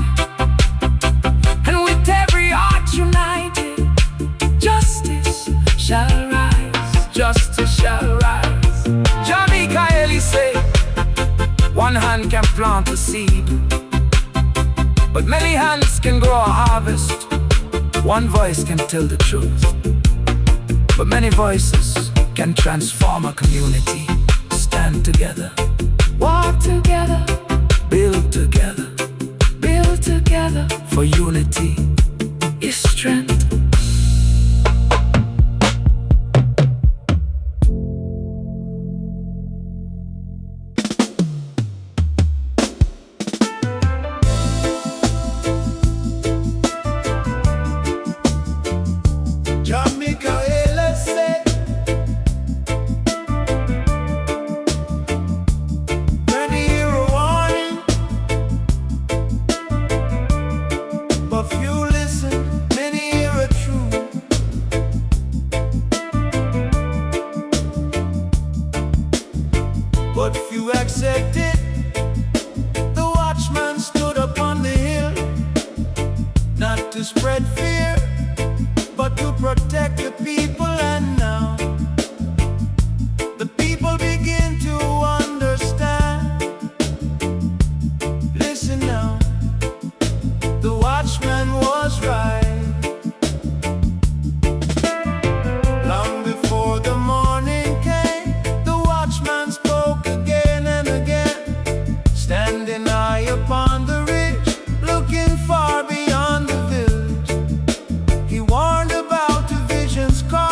and with every heart united, justice shall rise, justice shall rise. Jah Mikah Eli say, one hand can plant a seed, but many hands can grow a harvest. One voice can tell the truth, but many voices can transform a community. Stand together, walk together, build together, build together. For unity is strength. Jah Mikah Eli said, many hear a warning, but few listen. Many hear a truth, but few accept it. The watchman stood upon the hill, not to spread fear, but to protect the people. And now the people begin to understand. Listen now, the watchman was right. Long before the morning came, the watchman spoke again and again, standing high upon the ridge, looking far beyond the village. He warned about the visions caught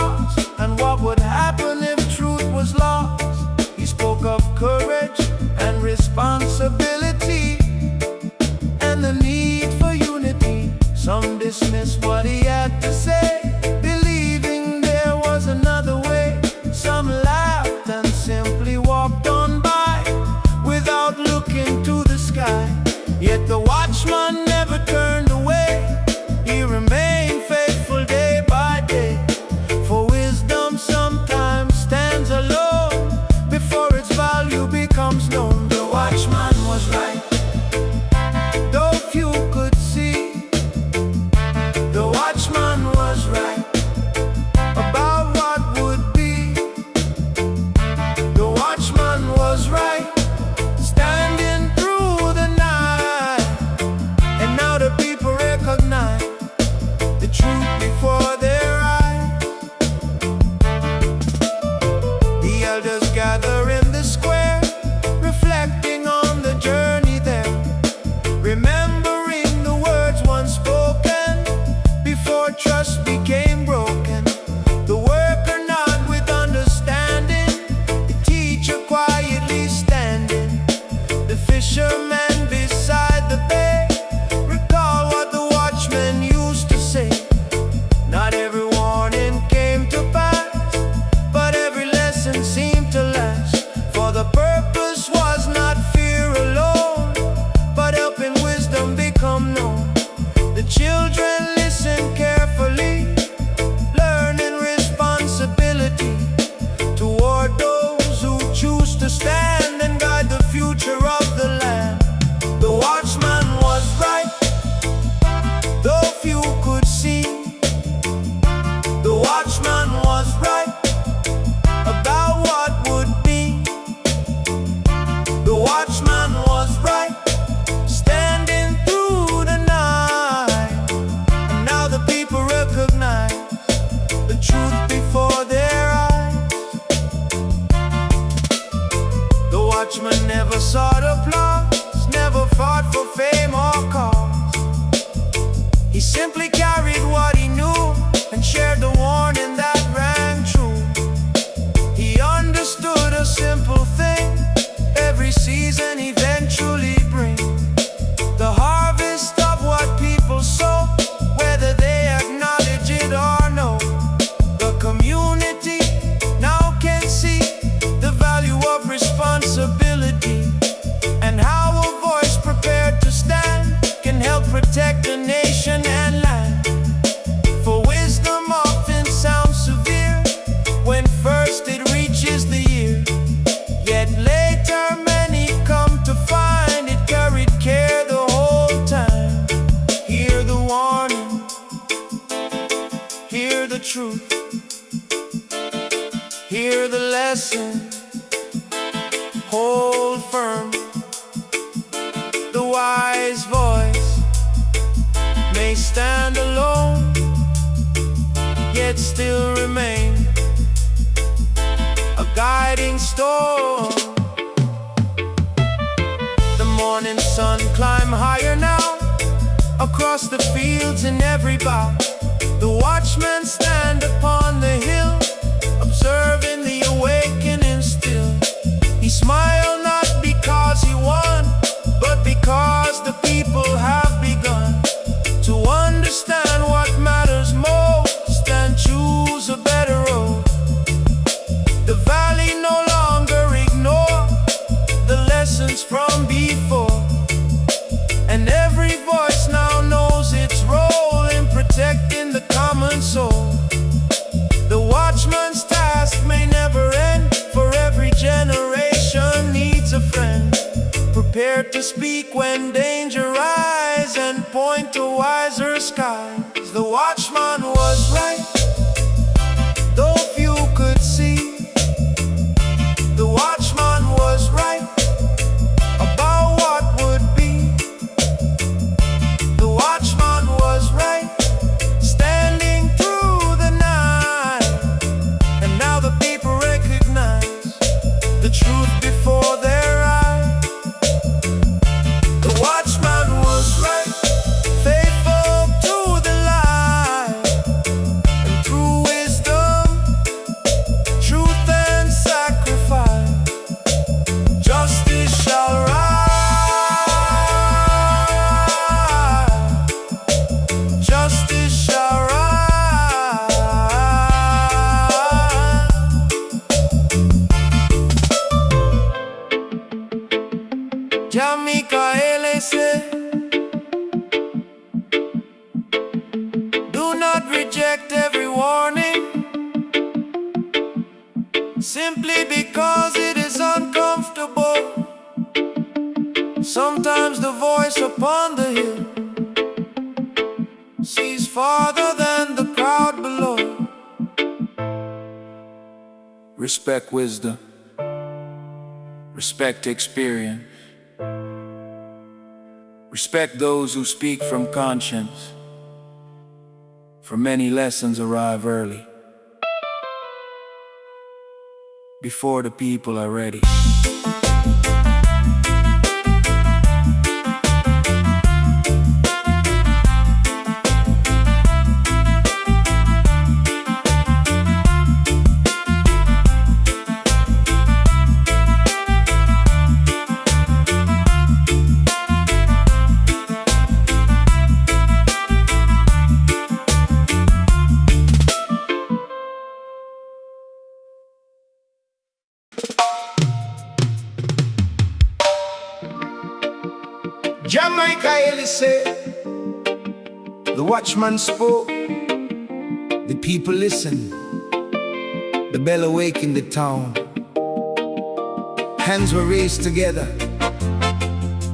watchman was right about what would be. The watchman was right, standing through the night. And now the people recognize the truth before their eyes. The watchman never sought applause, never fought for fame or cause. He simply carried what he knew and shared the warning that rang true. He understood a simple thing: every season eventually brings the harvest of what people sow, whether they acknowledge it or no. The community now can see the value of responsibility, and how a voice prepared to stand can help protect a nation and land. For wisdom often sounds severe when first it reaches the ear, yet later many come to find it carried care the whole time. Hear the warning, hear the truth, hear the lesson, hold firm. The wise voice may stand alone, yet still remain a guiding storm. The morning sun climb higher now, across the fields in every bough. The watchmen stand upon the hill, observing the awakening still. He smiled not because he won, but because the people have begun to understand what matters most and choose a better road. The valley no longer ignore the lessons from before, and every voice now knows its role in protecting the common soul. The watchman's task may never end, for every generation needs a friend prepared to speak when danger rise and point to wiser skies. The watchman was right, though few could see. The watchman was right about what would be. The watchman was right, standing through the night. And now the people recognize the truth before their eyes. The watchman was right, faithful to the light, and through wisdom, truth and sacrifice, justice shall rise. Justice shall rise. Jah Mikah Eli said, do not reject every warning simply because it is uncomfortable. Sometimes the voice upon the hill sees farther than the crowd below. Respect wisdom, respect experience, respect those who speak from conscience, for many lessons arrive early, before the people are ready. Jah Mikah Eli said, the watchman spoke, the people listened, the bell awakened the town. Hands were raised together,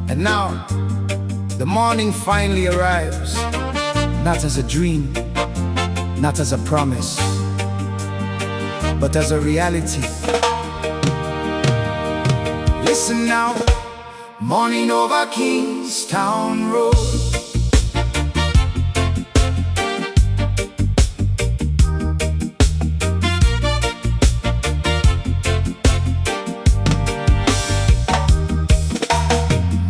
and now the morning finally arrives, not as a dream, not as a promise, but as a reality. Listen now, morning over Kingstown Road.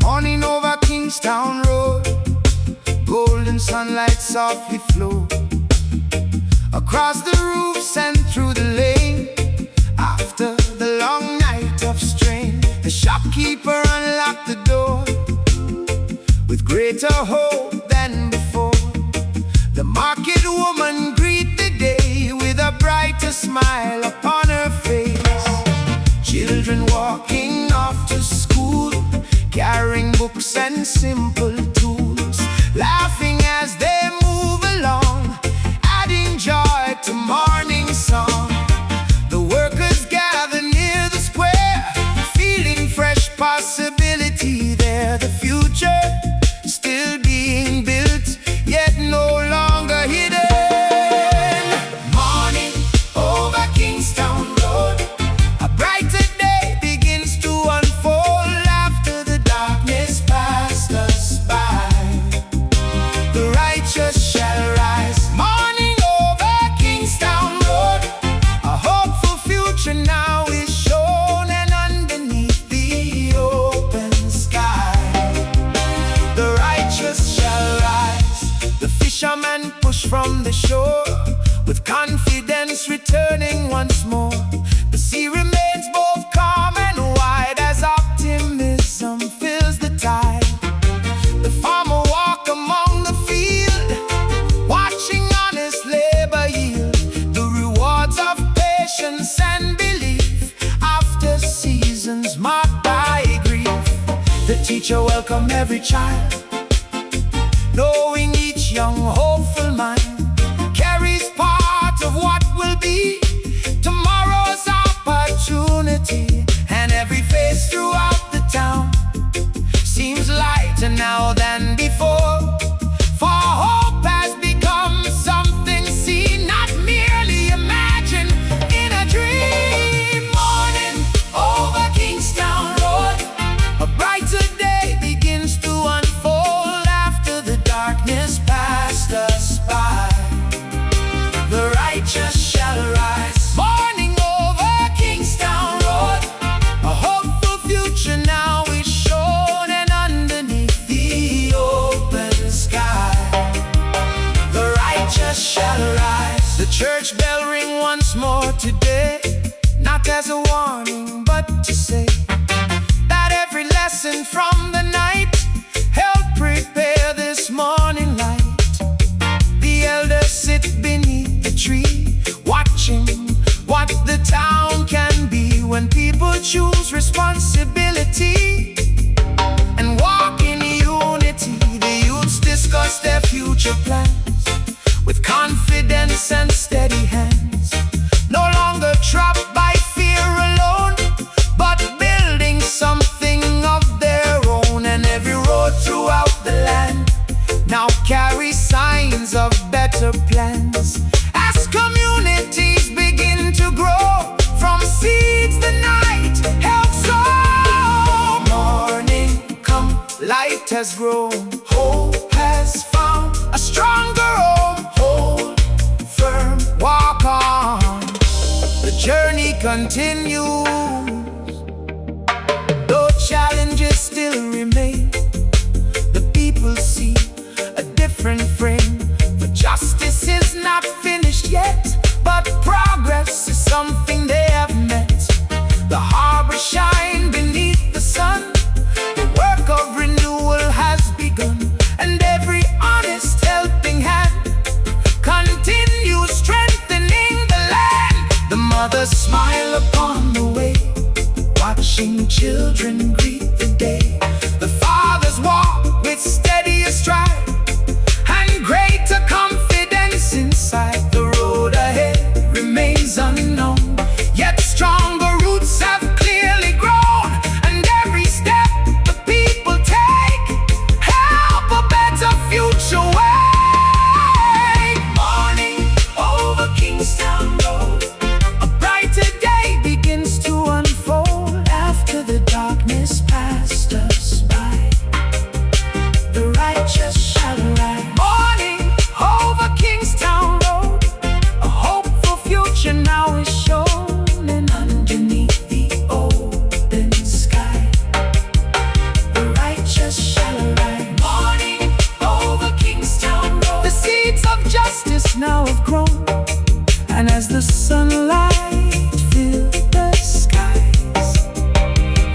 Morning over Kingstown Road, golden sunlight softly flow across the roofs and through the lane. After the long night of strain, the shopkeeper unlocked the door with greater hope than before. The market woman greet the day with a brighter smile upon her face. Children walking off to school, carrying books and simple tools, laughing as they move along, adding joy to morning song. The workers gather near the square, feeling fresh possibility there. The future still being built, yet no longer hidden. Morning over Kingstown Road, a brighter day begins to unfold after the darkness passed us by. The righteous shall rise. Morning over Kingstown Road, a hopeful future now is shown, and underneath the open sky, the righteous shall rise. The fisherman pushed from the shore, with confidence returning once more. The sea remains both calm and wide as optimism fills the tide. The farmer walk among the field, watching honest labor yield the rewards of patience and belief after seasons marked by grief. The teacher welcomed every child, knowing each young hopeful mind carries part of what will be tomorrow's opportunity. And every face throughout the town seems lighter now than before, for hope has become something seen, not merely imagined in a dream. Morning over Kingstown Road, a brighter day begins to unfold after the darkness passed us by. The righteous shall rise. Morning over Kingstown Road, a hopeful future now is shown, and underneath the open sky, the righteous shall rise. The church bell ring once more today, not as a warning but to say that every lesson from the night helped prepare this morning light. The elders sit beneath the tree, watching what the town can be when people choose responsibility and walk in unity. The youths discuss their future plans with confidence and steady hands, no longer trapped by fear alone, but building something of their own. And every road throughout the land now carries signs of better plans, as communities begin to grow from seeds the night helps sow. Morning come, light has grown, hope has found a stronger home. Hold firm, walk on, the journey continues. Though challenges still remain, the people see a different frame. For justice is not finished yet, but progress is something they have met. The harbor shine beneath the sun, the work of renewal has begun, and every honest helping hand continues strengthening the land. The mothers smile upon the way, watching children greet the day. The fathers walk with steadier stride and greater confidence inside. The road ahead remains unknown, yet stronger roots have clearly grown, and every step the people take help a better future way. Morning And as the sunlight fills the skies,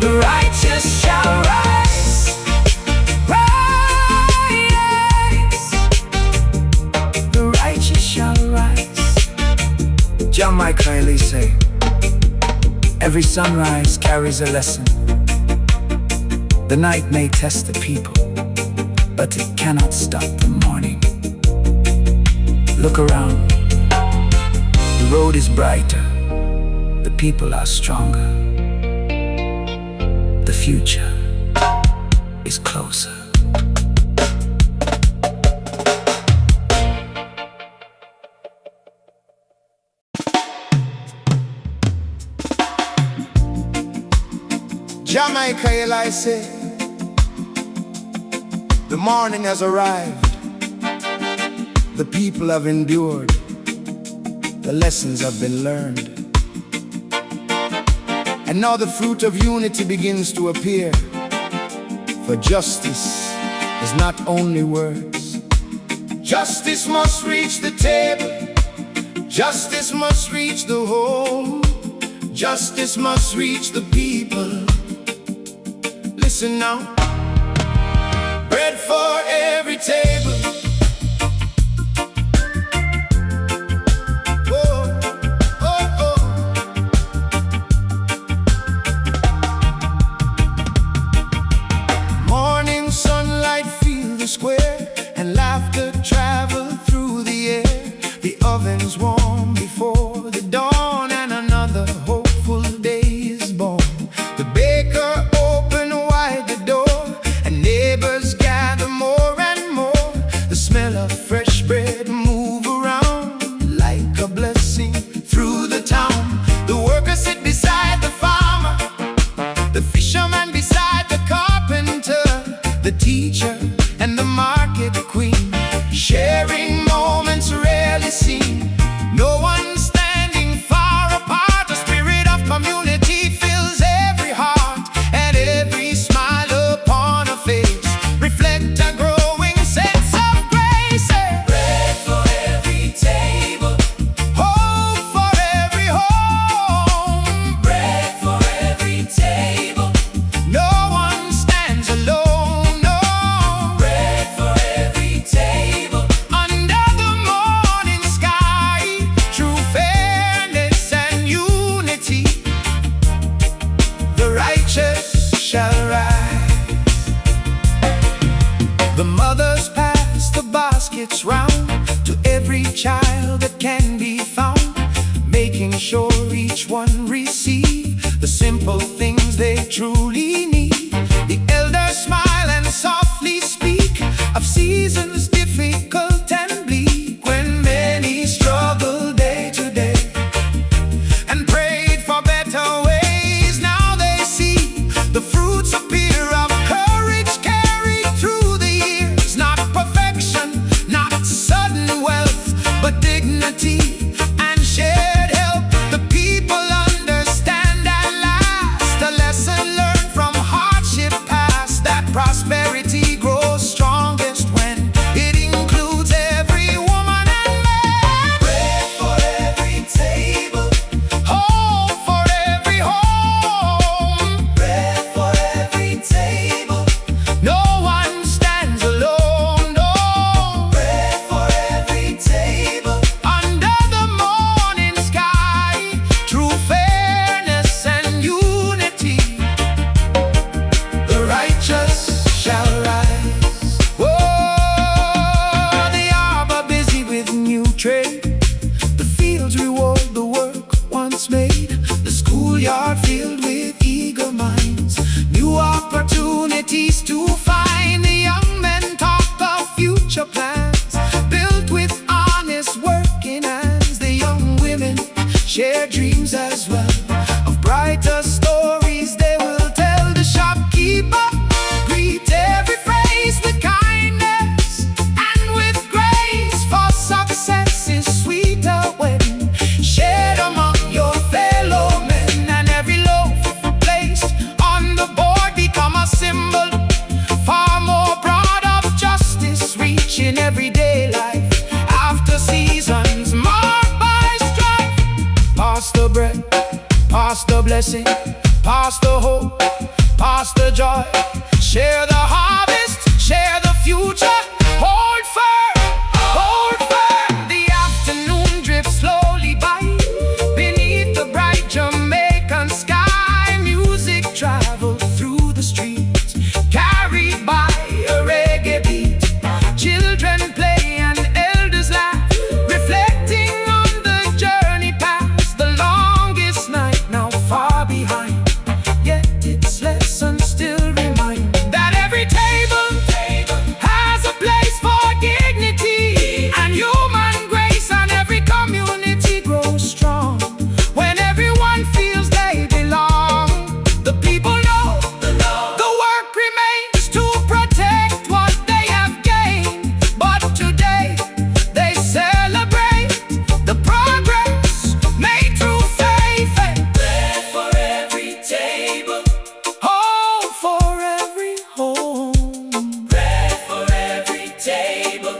the righteous shall rise, rise. The righteous shall rise. Jah Mikah Eli say, every sunrise carries a lesson. The night may test the people, but it cannot stop the morning. Look around. The road is brighter. The people are stronger. The future is closer. Jah Mikah Eli say, the morning has arrived. The people have endured. The lessons have been learned. And now the fruit of unity begins to appear. For justice is not only words. Justice must reach the table. Justice must reach the home. Justice must reach the people. Listen now. Bread for every table. Square and laughter travel through the air. The oven's warm before the dawn, and another hopeful day is born. The baker opened wide the door, and neighbors gather more and more. The smell of fresh bread move around like a blessing through the town. The workers sit beside the farmer, the fisherman beside the carpenter, the teacher and the market queen, sharing moments rarely seen. No one standing far apart. The spirit of community fills every heart, and every smile upon a face reflect a growing sense of grace. Bread for every table, hope for every home. Bread for every table, no one stands alone. The mothers pass the baskets round to every child that can be found, making sure each one receive the simple things they truly need. The elders smile and softly speak of seasons difficult and bleak, when many struggle day to day and prayed for better ways. Now they see the fruits appear of courage carried through the years. Not perfection, not sudden wealth, but dignity and shared help. The people understand at last a lesson learned from hardship past, that prosperity grows strongest when it includes every woman and man. Bread for every table, hope for every home. Bread for every table, no one stands alone, no. Bread for every table, under the morning sky, true fairness and unity, the righteous shall rise. Oh, the arbor busy with new trade, the fields reward the work once made, the schoolyard filled with eager minds, new opportunities to find. The young men talk of future plans, built with honest working hands. The young women share dreams as well, of brighter stories they will tell. The shopkeeper greet every face with kindness and with grace, for success is sweeter when shared among your fellow men. And every loaf placed on the board become a symbol, far more broad of justice, reaching everyday life after seasons marked by strife. blessing, pass the hope, pass the joy. Share the harvest, share the future. Hold firm, hold firm. The afternoon drifts slowly by beneath the bright Jamaican sky. Music travels through the streets, carried by a reggae beat. Children play and elders laugh, reflecting on the journey past. The longest night now far behind, yet its lessons still remind that every table has a place for dignity and human grace, and every community grows strong when everyone feels they belong. The people know the work remains to protect what they have gained, but today they celebrate the progress made through faith and bread for every table, hope for every home, bread for every table.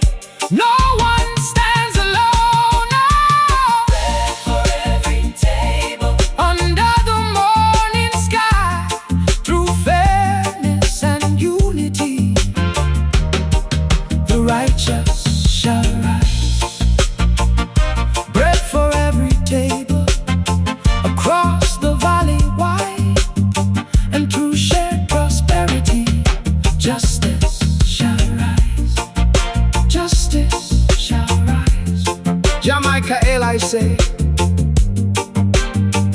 No one stands alone, no. Bread for every table, under the morning sky, through fairness and unity, the righteous shall rise. Bread for every table, across the valley wide, and through shared prosperity, justice shall rise. Justice shall rise. Jah Mikah Eli say,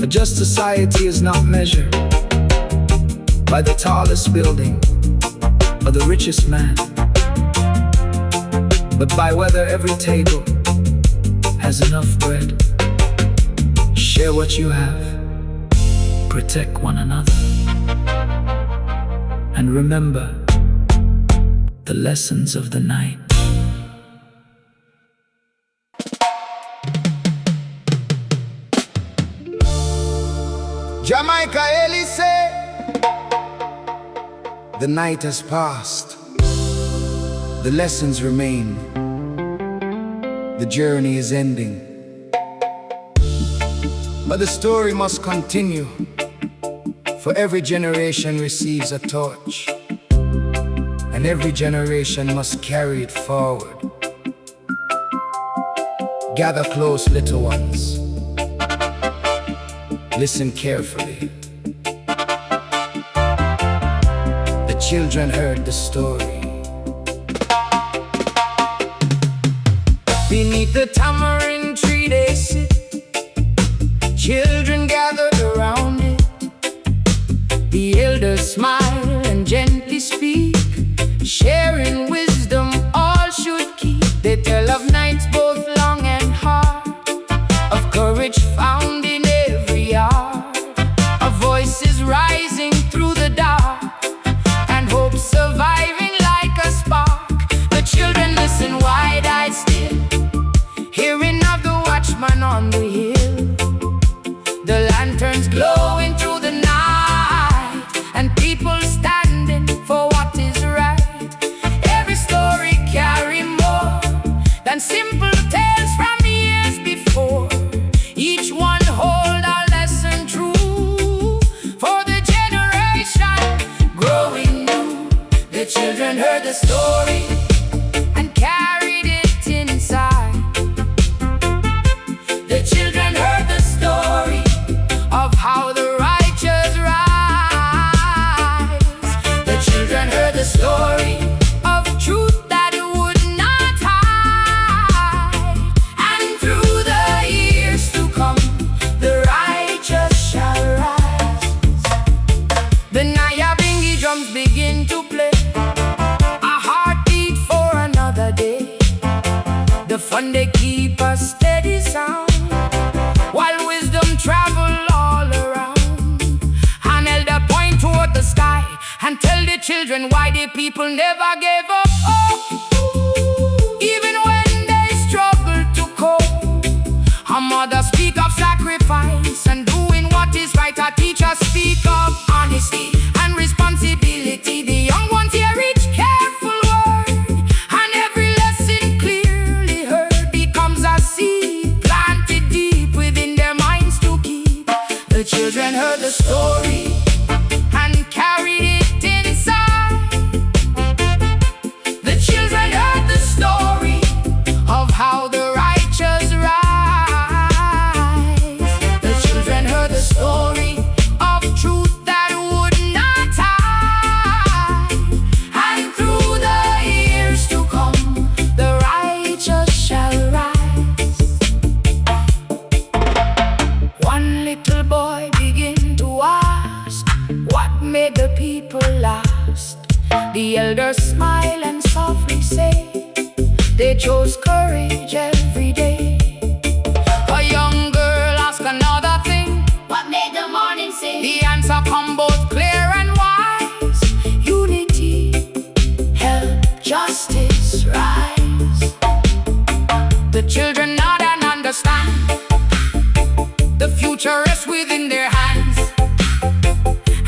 a just society is not measured by the tallest building or the richest man, but by whether every table has enough bread. Share what you have, protect one another, and remember the lessons of the night. Jah Mikah Eli say, the night has passed, the lessons remain, the journey is ending, but the story must continue, for every generation receives a torch, and every generation must carry it forward. Gather close, little ones, listen carefully. The children heard the story. Beneath the tamarind tree they sit, children gathered around it. The elders smile and gently speak, sharing wisdom all should keep. They tell of nights both long and hard, of courage found in every heart, of voices rising through the dark, and hope surviving like a spark. The children listen wide-eyed still, hearing of the watchman on the hill, the lanterns glowing through the night, and people standing for what is right. Every story carry more than simple tales from years before. Each one hold a lesson true for the generation growing new. The children heard the story and carried it inside. The children heard the story of how the righteous rise. The children heard the story of truth that would not hide. And through the years to come, the righteous shall rise. The Nyabinghi drums begin to play, a heartbeat for another day. The fun they keep a steady sound, while wisdom travel all around. An elder point toward the sky and tell the children why the people never gave up. Even when they struggle to cope, a mother speak of sacrifice and doing what is right. A teacher speak of honesty and responsibility. The young ones hear each careful word, and every lesson clearly heard becomes a seed planted deep within their minds to keep. The children heard the story and carried it inside. The children heard the story of how the righteous rise. The children heard the story of truth that would not hide. And through the years to come, the righteous shall rise. One little boy began to ask, what made the people last? The elders smile and softly say, they chose courage every day. A young girl asked another thing, what made the morning sing? The answer come both clear and wise. Unity, help, justice, rise. The children nod and understand. The future rests within their hands.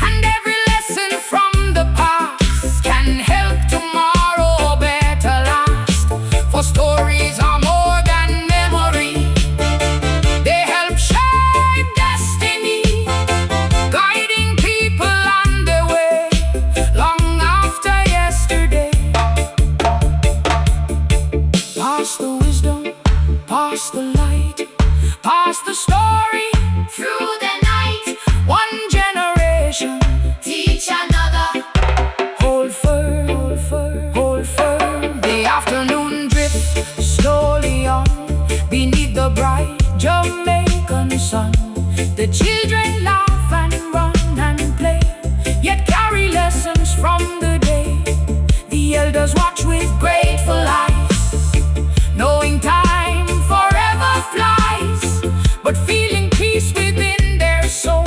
And every lesson from the past can help tomorrow better last. For stories are more than memory. They help shape destiny, guiding people on their way long after yesterday. Pass the wisdom, pass the light, pass the story through the night. One generation teach another. Hold firm, hold firm, hold firm. The afternoon drift slowly on beneath the bright Jamaican sun. The children laugh and run and play, yet carry lessons from the day. The elders watch with grateful eyes, knowing time forever flies, but feeling peace within their soul,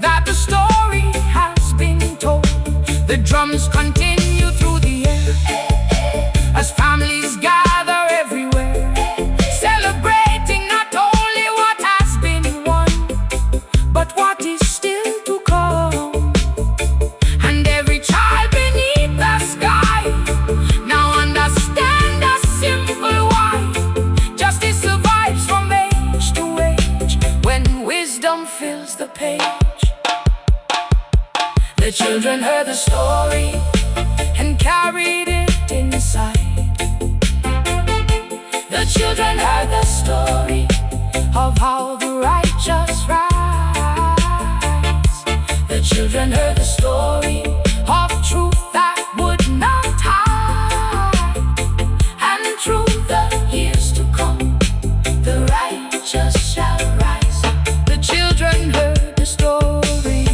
that the story has been told. The drums continue through the air as families gather everywhere, celebrating not only what has been won, but what is still to come. And every child beneath the sky now understand a simple why. Justice survives from age to age when wisdom fills the page. The children heard the story and carried it inside. The children heard the story of how the righteous rise. The children heard the story of truth that would not hide. And through the years to come, the righteous shall rise. The children heard the story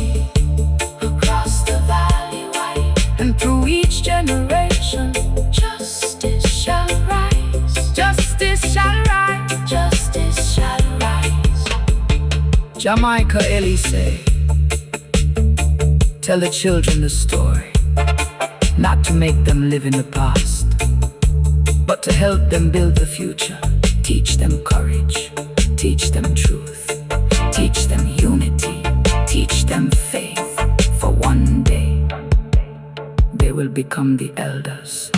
across the valley wide, and through each generation, justice shall rise. Justice shall rise. Justice shall rise. Jah Mikah Eli say, tell the children the story, not to make them live in the past, but to help them build the future. Teach them courage, teach them truth, teach them unity, teach them faith. For one day, they will become the elders.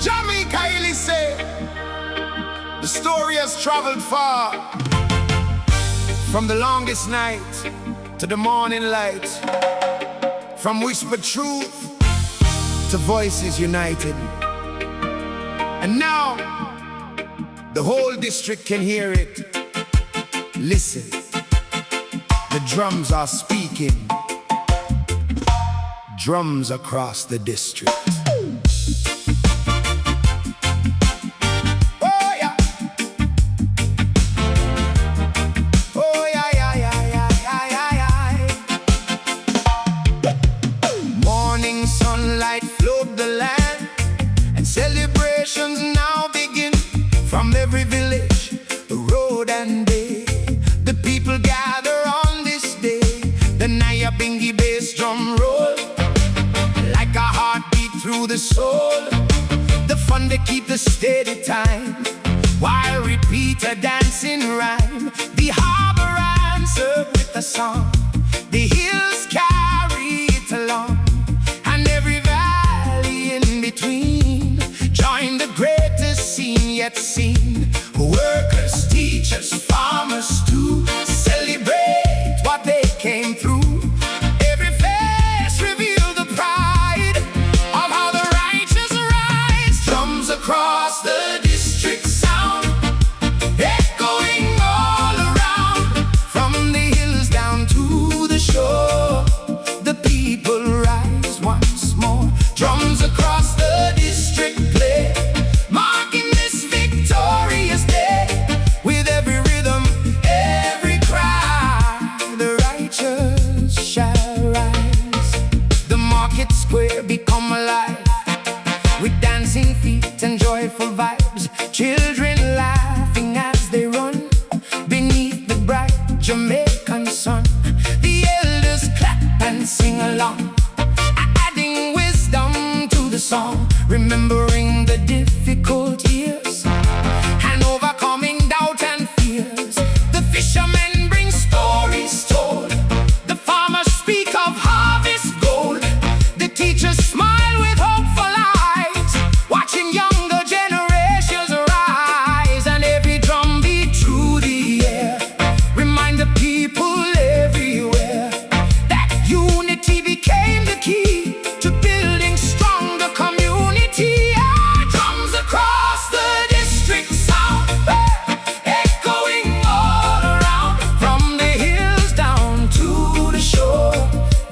Jah Mikah Eli say, the story has traveled far, from the longest night to the morning light, from whispered truth to voices united. And now the whole district can hear it. Listen, the drums are speaking. Drums across the district. Celebrations now begin from every village, road and day. The people gather on this day. The Nyabinghi bass drum roll like a heartbeat through the soul. The fun to keep the steady time while repeat a dancing rhyme. The harbor answered with a song. The hills carry it along, and every valley in market square become alive with dancing feet and joyful vibes. Children laughing as they run beneath the bright Jamaican sun. The elders clap and sing along, adding wisdom to the song, remembering the difficult years and overcoming doubt and fears. The fishermen bring stories told, the farmers speak of harvest gold. The teachers smile with hopeful eyes, watching younger generations rise. And every drum beat through the air remind the people everywhere that unity became the key to building stronger community. Drums across the district sound, echoing all around, from the hills down to the shore.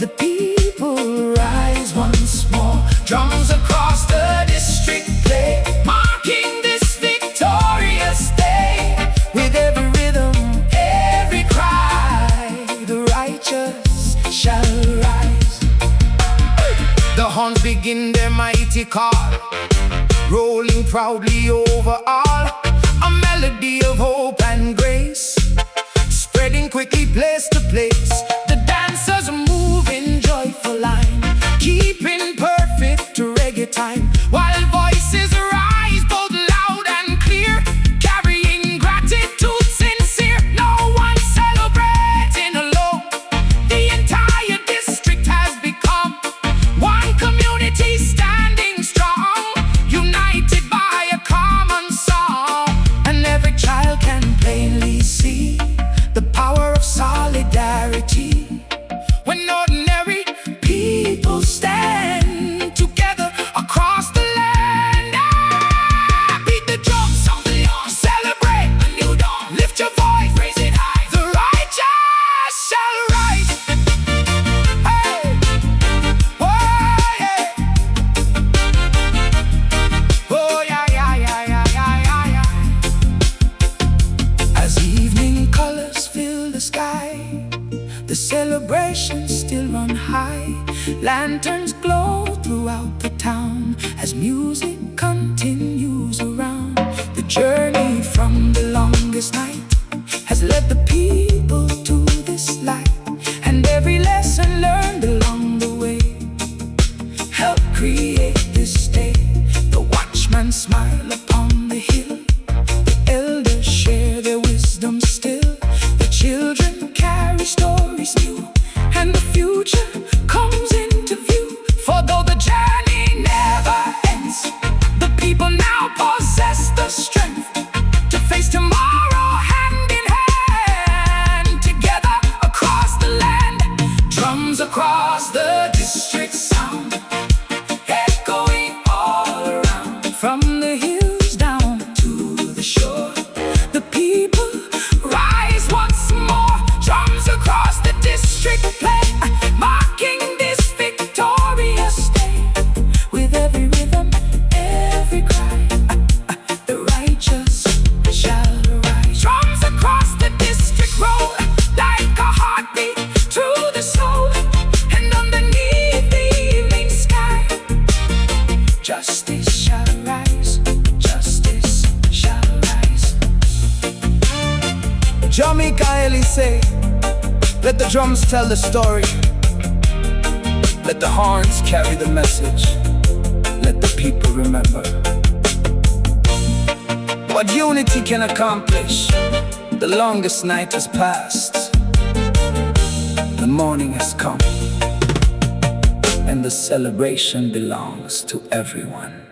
The people rise once more. Drums across the district play, marking this victorious day. With every rhythm, every cry, the righteous shall rise. The horns begin their mighty call, rolling proudly over all. A melody of hope and grace, spreading quickly place to place. The dancers move in joyful line, keeping perfect reggae time, while voices rise both loud and clear, carrying gratitude sincere. No one celebrating alone, the entire district has become one community standing strong, united by a common song. And every child can plainly see the power of solidarity when ordinary people stand together across the land. Beat the drums, sound the alarm, celebrate a new dawn. Lift your voice, raise it high, the righteous shall rise. Hey, oh yeah, oh yeah, yeah, yeah, yeah, yeah, yeah, yeah. As evening colors fill the sky, the celebrations still run high. Lanterns glow throughout the town as music continues around. The journey from the longest night has led the people to this light, and every lesson learned along the way helped create this day. The watchmen smile upon the hill, the elders share their wisdom still. The children carry stories new, and the future comes into view. For though the journey never ends, the people now possess the strength to face tomorrow hand in hand. Together across the land, drums across the district sound, echoing all around, from the hills down to the shore. The people rise once more. Drums across the district play, marking this victorious day. With every rhythm, every cry, the righteous shall rise. Drums across the district roll like a heartbeat through the soul, and underneath the evening sky, justice shall rise, justice shall rise. Jah Mikah Eli say, let the drums tell the story, let the horns carry the message, let the people remember what unity can accomplish. The longest night has passed, the morning has come, and the celebration belongs to everyone.